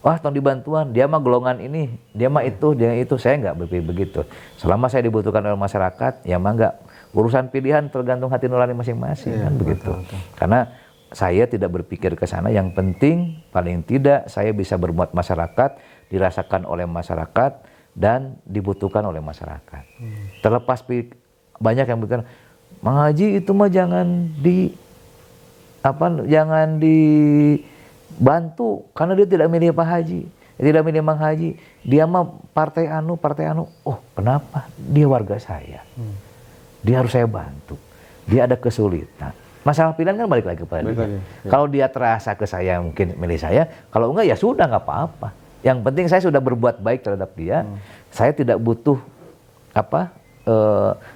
wah tong dibantuan, dia mah golongan ini, dia mah itu, dia itu. Saya nggak berpikir begitu. Selama saya dibutuhkan oleh masyarakat, ya mah nggak. Urusan pilihan tergantung hati nurani masing-masing kan begitu. Karena saya tidak berpikir ke sana, yang penting paling tidak saya bisa berbuat masyarakat, dirasakan oleh masyarakat, dan dibutuhkan oleh masyarakat. Terlepas banyak yang berkata, Mang Haji itu mah jangan dibantu karena dia tidak milih Pak Haji, tidak milih Mang Haji, dia mah partai anu. Oh kenapa? Dia warga saya, dia harus saya bantu, dia ada kesulitan. Masalah pilihan kan balik lagi kepada dia. Kalau dia terasa ke saya mungkin milih saya, kalau enggak ya sudah nggak apa-apa. Yang penting saya sudah berbuat baik terhadap dia. Saya tidak butuh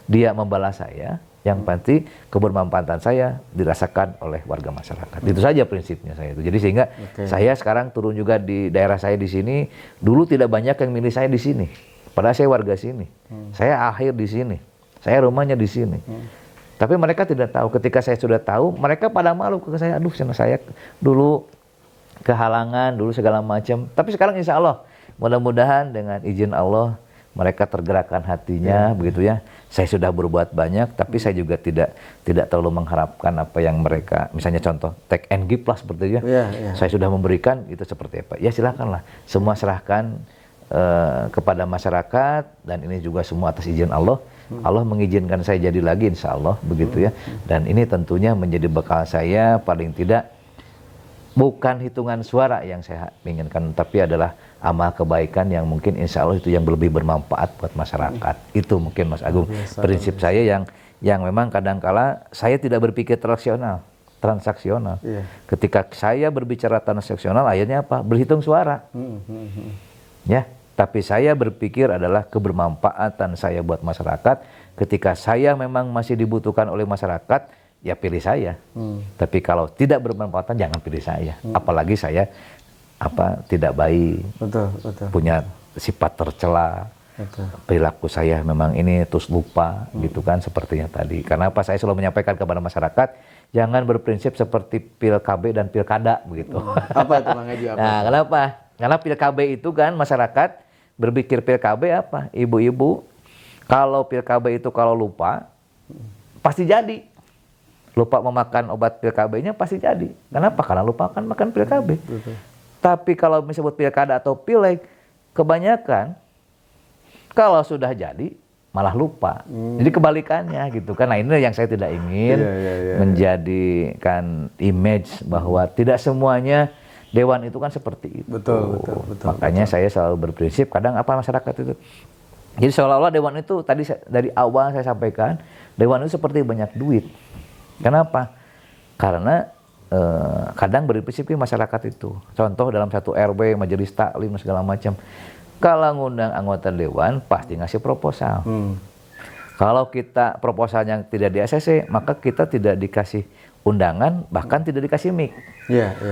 dia membalas saya. Yang pasti kebermanfaatan saya dirasakan oleh warga masyarakat. Itu saja prinsipnya saya itu. Jadi sehingga saya sekarang turun juga di daerah saya di sini. Dulu tidak banyak yang milih saya di sini. Padahal saya warga sini. Saya akhir di sini. Saya rumahnya di sini. Tapi mereka tidak tahu. Ketika saya sudah tahu, mereka pada malu ke saya. Aduh, saya dulu kehalangan, dulu segala macam. Tapi sekarang insya Allah, mudah-mudahan dengan izin Allah, mereka tergerakkan hatinya, begitu ya. Saya sudah berbuat banyak, tapi saya juga tidak terlalu mengharapkan apa yang mereka, misalnya contoh take and give lah seperti itu ya. Saya sudah memberikan, itu seperti apa? Ya silakanlah, semua serahkan kepada masyarakat, dan ini juga semua atas izin Allah. Allah mengizinkan saya jadi lagi, insya Allah begitu ya. Dan ini tentunya menjadi bekal saya, paling tidak bukan hitungan suara yang saya inginkan, tapi adalah amal kebaikan yang mungkin insya Allah itu yang lebih bermanfaat buat masyarakat. Itu mungkin Mas Agung prinsip saya yang memang kadangkala saya tidak berpikir transaksional. Ketika saya berbicara transaksional, akhirnya apa? Berhitung suara. Ya, tapi saya berpikir adalah kebermanfaatan saya buat masyarakat. Ketika saya memang masih dibutuhkan oleh masyarakat, ya pilih saya. Tapi kalau tidak bermanfaat, jangan pilih saya. Apalagi saya tidak baik, punya sifat tercela, perilaku saya memang ini terus lupa, gitu kan, sepertinya tadi. Karena apa? Saya selalu menyampaikan kepada masyarakat, jangan berprinsip seperti pil KB dan pilkada begitu. Apa itu Mang Haji? Nah, kenapa? Karena pil KB itu kan masyarakat berpikir pil KB apa? Ibu-ibu, kalau pil KB itu kalau lupa pasti jadi. lupa memakan obat pil KB-nya pasti jadi. Kenapa? Karena lupa makan pil KB. Betul. Tapi kalau disebut pilkada atau pileg, kebanyakan kalau sudah jadi malah lupa. Jadi kebalikannya gitu kan. Nah ini yang saya tidak ingin menjadikan image bahwa tidak semuanya dewan itu kan seperti itu. Betul. Makanya saya selalu berprinsip, kadang apa masyarakat itu. Jadi seolah-olah dewan itu tadi dari awal saya sampaikan, dewan itu seperti banyak duit. Kenapa? Karena kadang berprinsip masyarakat itu. Contoh dalam satu RW, majelis taklim segala macam. Kalau ngundang anggota dewan pasti ngasih proposal. Kalau kita proposalnya tidak di ACC, maka kita tidak dikasih undangan, bahkan tidak dikasih mic.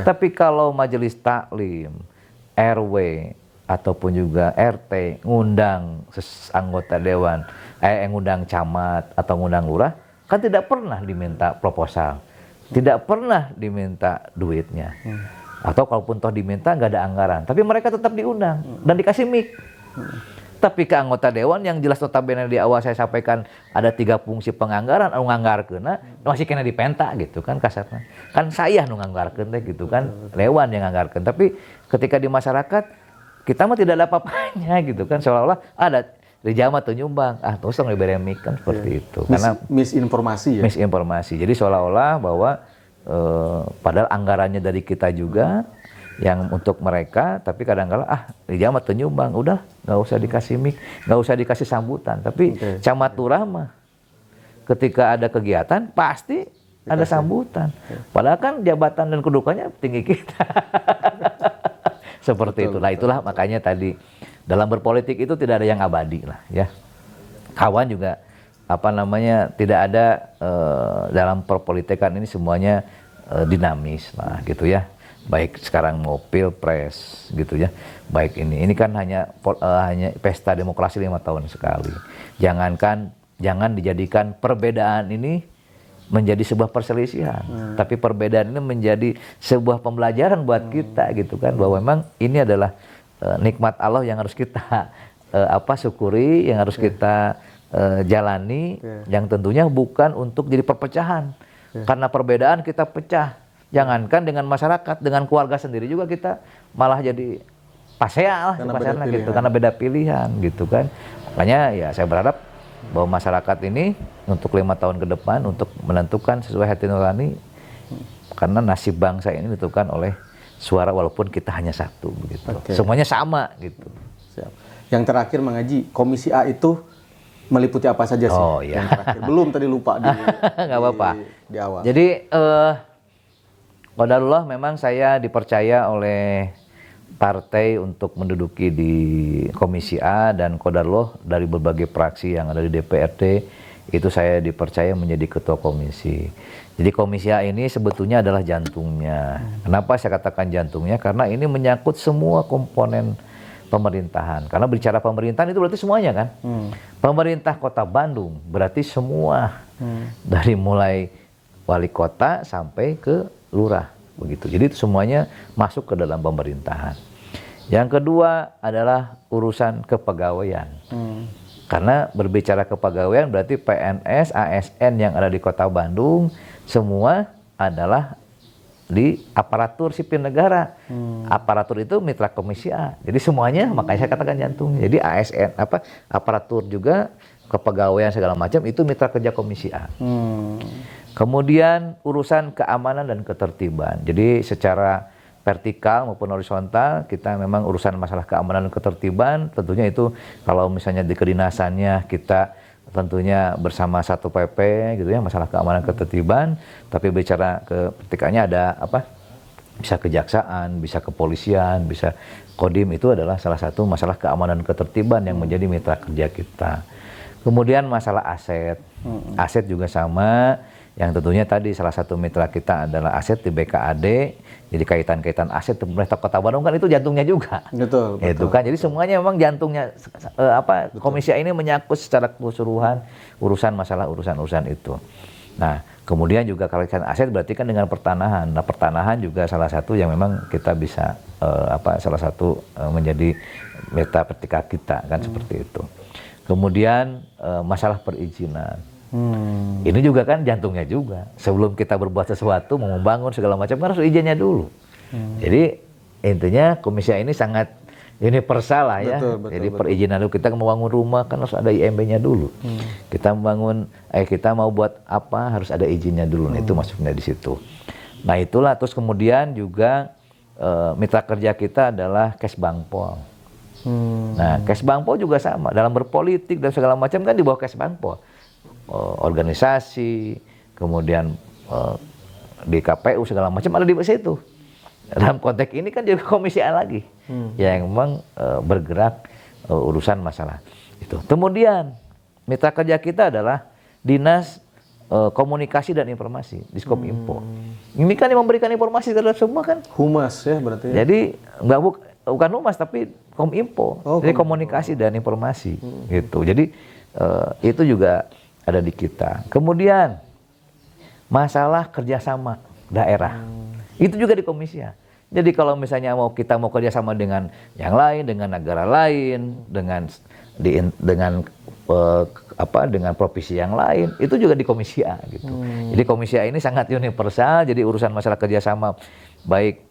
Tapi kalau majelis taklim, RW ataupun juga RT ngundang anggota dewan, ngundang camat atau ngundang lurah, kan tidak pernah diminta proposal, tidak pernah diminta duitnya. Atau kalaupun toh diminta nggak ada anggaran, tapi mereka tetap diundang dan dikasih mic. Tapi ke anggota dewan yang jelas notabene di awal saya sampaikan ada 3 fungsi penganggaran, nganggarkeuna masih kena dipenta gitu kan kasarnya. Kan saya nu nganggarkeun teh gitu kan, dewan yang nganggarkeun. Tapi ketika di masyarakat kita mah tidak ada apa-apanya gitu kan, seolah-olah ada di jama tuh nyumbang, terus nggak diberi mic kan seperti itu. Karena misinformasi ya. Misinformasi. Jadi seolah-olah bahwa padahal anggarannya dari kita juga yang untuk mereka, tapi kadang-kala di jama tuh nyumbang, udah nggak usah dikasih mic, nggak usah dikasih sambutan. Tapi camat lurah mah ketika ada kegiatan pasti ada sambutan. Padahal kan jabatan dan kedudukannya tinggi kita. Seperti itulah. Itulah makanya tadi dalam berpolitik itu tidak ada yang abadi lah ya. Kawan juga tidak ada dalam perpolitikan ini semuanya dinamis lah gitu ya. Baik sekarang mau pilpres gitu ya. Baik ini kan hanya pesta demokrasi 5 tahun sekali. Jangan dijadikan perbedaan ini menjadi sebuah perselisihan, tapi perbedaan ini menjadi sebuah pembelajaran buat kita gitu kan, bahwa memang ini adalah nikmat Allah yang harus kita syukuri, yang harus kita jalani, yang tentunya bukan untuk jadi perpecahan. Karena perbedaan kita pecah. Jangankan dengan masyarakat, dengan keluarga sendiri juga kita malah jadi pasea lah gitu, karena beda pilihan gitu kan. Makanya ya saya berharap bahwa masyarakat ini untuk 5 tahun ke depan untuk menentukan sesuai hati nurani, karena nasib bangsa ini ditentukan oleh suara walaupun kita hanya satu begitu. Semuanya sama gitu. Siap. Yang terakhir Mang Haji, Komisi A itu meliputi apa saja sih? Oh iya. Yang terakhir. Belum tadi lupa nggak apa-apa. Di awal. Jadi qadarullah memang saya dipercaya oleh partai untuk menduduki di Komisi A, dan qadarullah dari berbagai fraksi yang ada di DPRD itu saya dipercaya menjadi ketua komisi. Jadi Komisi A ini sebetulnya adalah jantungnya. Kenapa saya katakan jantungnya? Karena ini menyangkut semua komponen pemerintahan. Karena bicara pemerintahan itu berarti semuanya kan. Pemerintah Kota Bandung berarti semua, dari mulai wali kota sampai ke lurah begitu. Jadi itu semuanya masuk ke dalam pemerintahan. Yang kedua adalah urusan kepegawaian. Karena berbicara kepegawaian berarti PNS, ASN yang ada di Kota Bandung semua adalah di aparatur sipil negara. Aparatur itu mitra Komisi A. Jadi semuanya, makanya saya katakan jantungnya. Jadi ASN aparatur juga, kepegawaian segala macam itu mitra kerja Komisi A. Kemudian urusan keamanan dan ketertiban. Jadi secara vertikal maupun horizontal kita memang urusan masalah keamanan dan ketertiban, tentunya itu kalau misalnya di kedinasannya kita tentunya bersama satu PP gitu ya, masalah keamanan ketertiban. Tapi bicara ke vertikalnya ada bisa kejaksaan, bisa kepolisian, bisa Kodim, itu adalah salah satu masalah keamanan ketertiban yang menjadi mitra kerja kita. Kemudian masalah aset. Aset juga sama, yang tentunya tadi salah satu mitra kita adalah aset di BKAD. Jadi kaitan-kaitan aset pemerintah Kota Bandung kan itu jantungnya juga. Betul. Itu kan. Jadi semuanya memang jantungnya Komisi A ini menyangkut secara keseluruhan masalah urusan itu. Nah, kemudian juga kaitan aset berarti kan dengan pertanahan. Nah, pertanahan juga salah satu yang memang kita bisa salah satu menjadi meta vertikal kita kan seperti itu. Kemudian masalah perizinan. Ini juga kan jantungnya juga. Sebelum kita berbuat sesuatu, mau membangun segala macam kan harus izinnya dulu. Jadi intinya komisi A ini sangat universal lah ya. Jadi perizinan dulu, kita mau bangun rumah kan harus ada IMB-nya dulu. Kita membangun, kita mau buat apa harus ada izinnya dulu. Nah, itu masuknya di situ. Nah itulah, terus kemudian juga mitra kerja kita adalah Kesbangpol. Nah Kesbangpol juga sama, dalam berpolitik dan segala macam kan di bawah Kesbangpol. Organisasi, kemudian di KPU segala macam ada di situ. Dalam konteks ini kan juga komisi A lagi yang memang bergerak urusan masalah itu. Kemudian mitra kerja kita adalah Dinas Komunikasi dan Informasi, Diskominfo. Ini kan yang memberikan informasi terhadap semua kan. Humas ya berarti. Jadi bukan humas tapi Kominfo. Jadi komunikasi dan informasi gitu. Jadi itu juga ada di kita. Kemudian masalah kerjasama daerah. Itu juga di komisi A. Jadi kalau misalnya kita mau kerjasama dengan yang lain, dengan negara lain, dengan provinsi yang lain, itu juga di komisi A gitu. Jadi komisi A ini sangat universal. Jadi urusan masalah kerjasama baik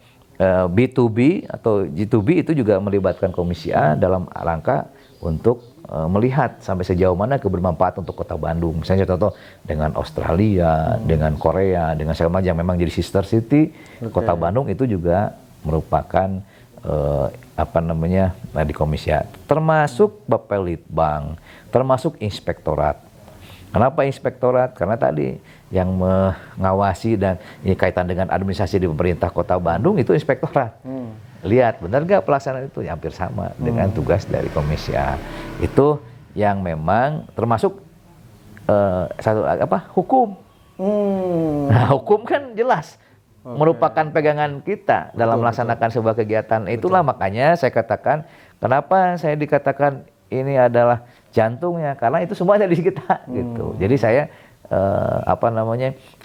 B2B atau G2B itu juga melibatkan komisi A dalam rangka untuk melihat sampai sejauh mana kebermanfaatan untuk Kota Bandung. Misalnya contoh dengan Australia, dengan Korea, dengan segala macam, memang jadi sister city. Kota Bandung itu juga merupakan di komisi A. Termasuk Bapelitbang, termasuk inspektorat. Kenapa inspektorat? Karena tadi yang mengawasi dan ini kaitan dengan administrasi di pemerintah Kota Bandung itu inspektorat. Lihat benar gak pelaksanaan itu, ya, hampir sama dengan tugas dari komisi A. Itu yang memang termasuk hukum. Nah, hukum kan jelas merupakan pegangan kita dalam melaksanakan sebuah kegiatan. Itulah makanya saya katakan, kenapa saya dikatakan ini adalah jantungnya, karena itu semuanya di kita gitu. Jadi saya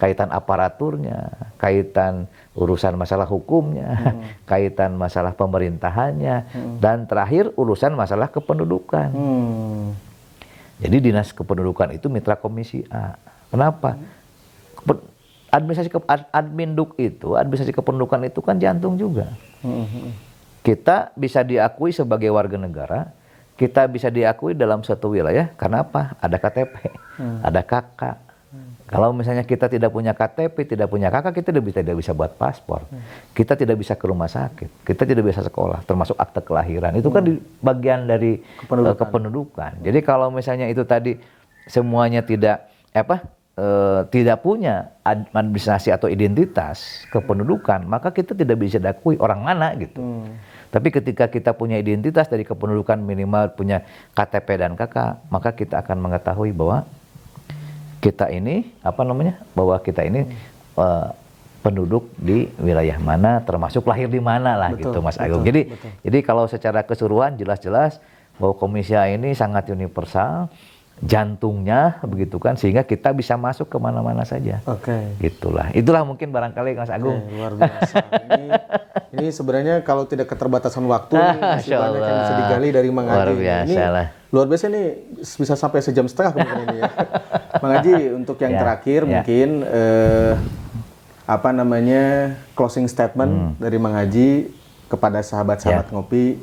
kaitan aparaturnya, kaitan urusan masalah hukumnya, kaitan masalah pemerintahannya, dan terakhir urusan masalah kependudukan. Jadi Dinas Kependudukan itu mitra komisi A. Kenapa? Administrasi kependudukan itu kan jantung juga. Kita bisa diakui sebagai warga negara, kita bisa diakui dalam suatu wilayah karena apa? Ada KTP, ada KK. Kalau misalnya kita tidak punya KTP, tidak punya KK, kita tidak bisa buat paspor. Kita tidak bisa ke rumah sakit, kita tidak bisa sekolah, termasuk akte kelahiran. Itu kan di bagian dari kependudukan. Jadi kalau misalnya itu tadi semuanya tidak punya administrasi atau identitas kependudukan, maka kita tidak bisa diakui orang mana gitu. Tapi ketika kita punya identitas dari kependudukan, minimal punya KTP dan KK, maka kita akan mengetahui bahwa kita ini penduduk di wilayah mana, termasuk lahir di mana lah gitu Mas Agung. Jadi kalau secara keseluruhan jelas-jelas bahwa komisi A ini sangat universal, jantungnya begitu kan, sehingga kita bisa masuk ke mana-mana saja. Itulah mungkin barangkali Mas Agung. Luar biasa. Ini sebenarnya kalau tidak keterbatasan waktu masih banyak yang bisa digali dari Mang Haji. Luar biasa lah. Luar biasa nih, bisa sampai sejam setengah kemungkinan ini ya. Mang Haji, untuk yang terakhir mungkin closing statement dari Mang Haji kepada sahabat-sahabat ngopi.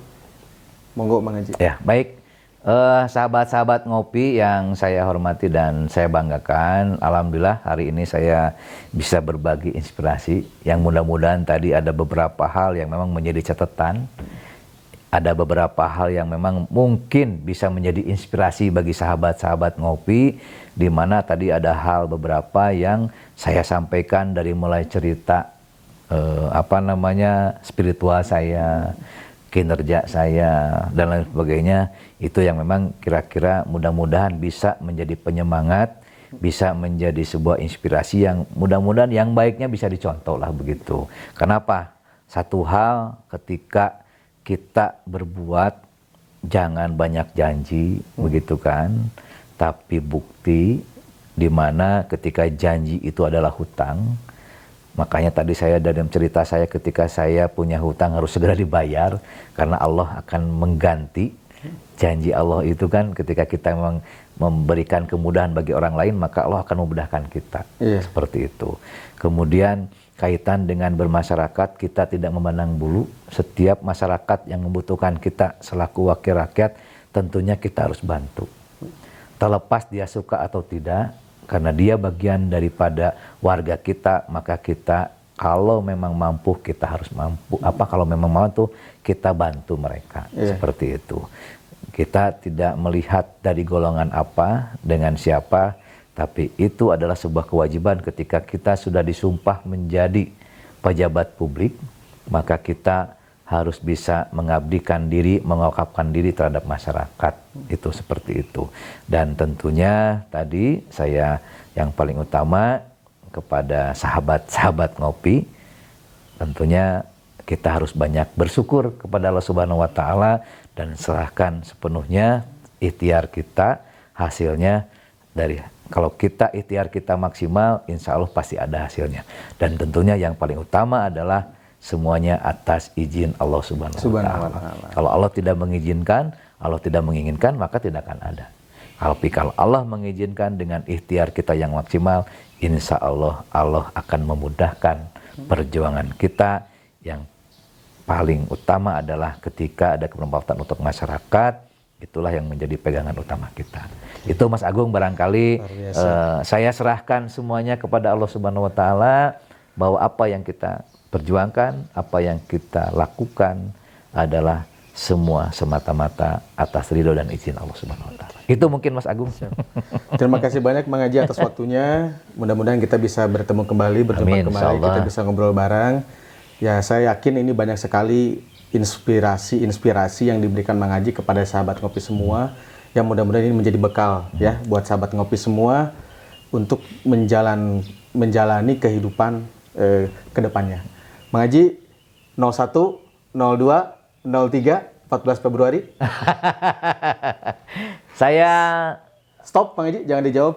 Monggo Mang Haji. Ya, baik. Sahabat-sahabat ngopi yang saya hormati dan saya banggakan, alhamdulillah hari ini saya bisa berbagi inspirasi yang mudah-mudahan tadi ada beberapa hal yang memang menjadi catatan, ada beberapa hal yang memang mungkin bisa menjadi inspirasi bagi sahabat-sahabat ngopi, di mana tadi ada hal beberapa yang saya sampaikan dari mulai cerita spiritual saya, kinerja saya dan lain sebagainya, itu yang memang kira-kira mudah-mudahan bisa menjadi penyemangat, bisa menjadi sebuah inspirasi yang mudah-mudahan yang baiknya bisa dicontoh lah begitu. Kenapa? Satu hal, ketika kita berbuat jangan banyak janji begitu kan, tapi bukti, di mana ketika janji itu adalah hutang. Makanya tadi saya dalam cerita saya, ketika saya punya hutang harus segera dibayar karena Allah akan mengganti Janji Allah itu kan ketika kita memang memberikan kemudahan bagi orang lain, maka Allah akan memudahkan kita. Iya. Seperti itu. Kemudian kaitan dengan bermasyarakat, kita tidak memandang bulu. Setiap masyarakat yang membutuhkan kita selaku wakil rakyat, tentunya kita harus bantu. Terlepas dia suka atau tidak, karena dia bagian daripada warga kita, maka kita kalau memang mampu, kita harus mampu. Kalau memang mampu, kita bantu mereka. Iya. Seperti itu. Kita tidak melihat dari golongan apa, dengan siapa, tapi itu adalah sebuah kewajiban ketika kita sudah disumpah menjadi pejabat publik, maka kita harus bisa mengabdikan diri, mengawakafkan diri terhadap masyarakat. Itu seperti itu. Dan tentunya tadi saya yang paling utama kepada sahabat-sahabat ngopi, tentunya kita harus banyak bersyukur kepada Allah Subhanahu wa taala dan serahkan sepenuhnya ikhtiar kita, hasilnya dari kalau kita ikhtiar kita maksimal, insya Allah pasti ada hasilnya. Dan tentunya yang paling utama adalah semuanya atas izin Allah Subhanahu wa taala. Kalau Allah tidak mengizinkan, Allah tidak menginginkan, maka tidak akan ada. Tapi kalau Allah mengizinkan dengan ikhtiar kita yang maksimal, insya Allah Allah akan memudahkan perjuangan kita. Yang paling utama adalah ketika ada kebermanfaatan untuk masyarakat, itulah yang menjadi pegangan utama kita. Itu Mas Agung barangkali saya serahkan semuanya kepada Allah Subhanahu wa taala, bahwa apa yang kita perjuangkan, apa yang kita lakukan adalah semua semata-mata atas ridho dan izin Allah Subhanahu wa taala. Itu mungkin Mas Agung. Terima kasih banyak Mang Haji atas waktunya. Mudah-mudahan kita bisa bertemu kembali, berjumpa Amin, kembali, insyaallah. kita bisa ngobrol bareng. Ya, saya yakin ini banyak sekali inspirasi yang diberikan Mang Haji kepada sahabat ngopi semua, yang mudah-mudahan ini menjadi bekal ya buat sahabat ngopi semua untuk menjalani kehidupan ke depannya. Mang Haji 01, 02, 03, 14 Februari. Saya Stop Mang Haji, jangan dijawab.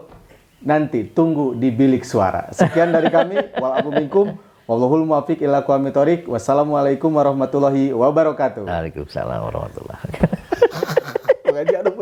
Nanti tunggu di bilik suara. Sekian dari kami. Wal minkum. Wallahul muwaffiq ila aqwamit thoriq. Wassalamualaikum warahmatullahi wabarakatuh. Waalaikumsalam warahmatullahi wabarakatuh. Mang Haji, aduh.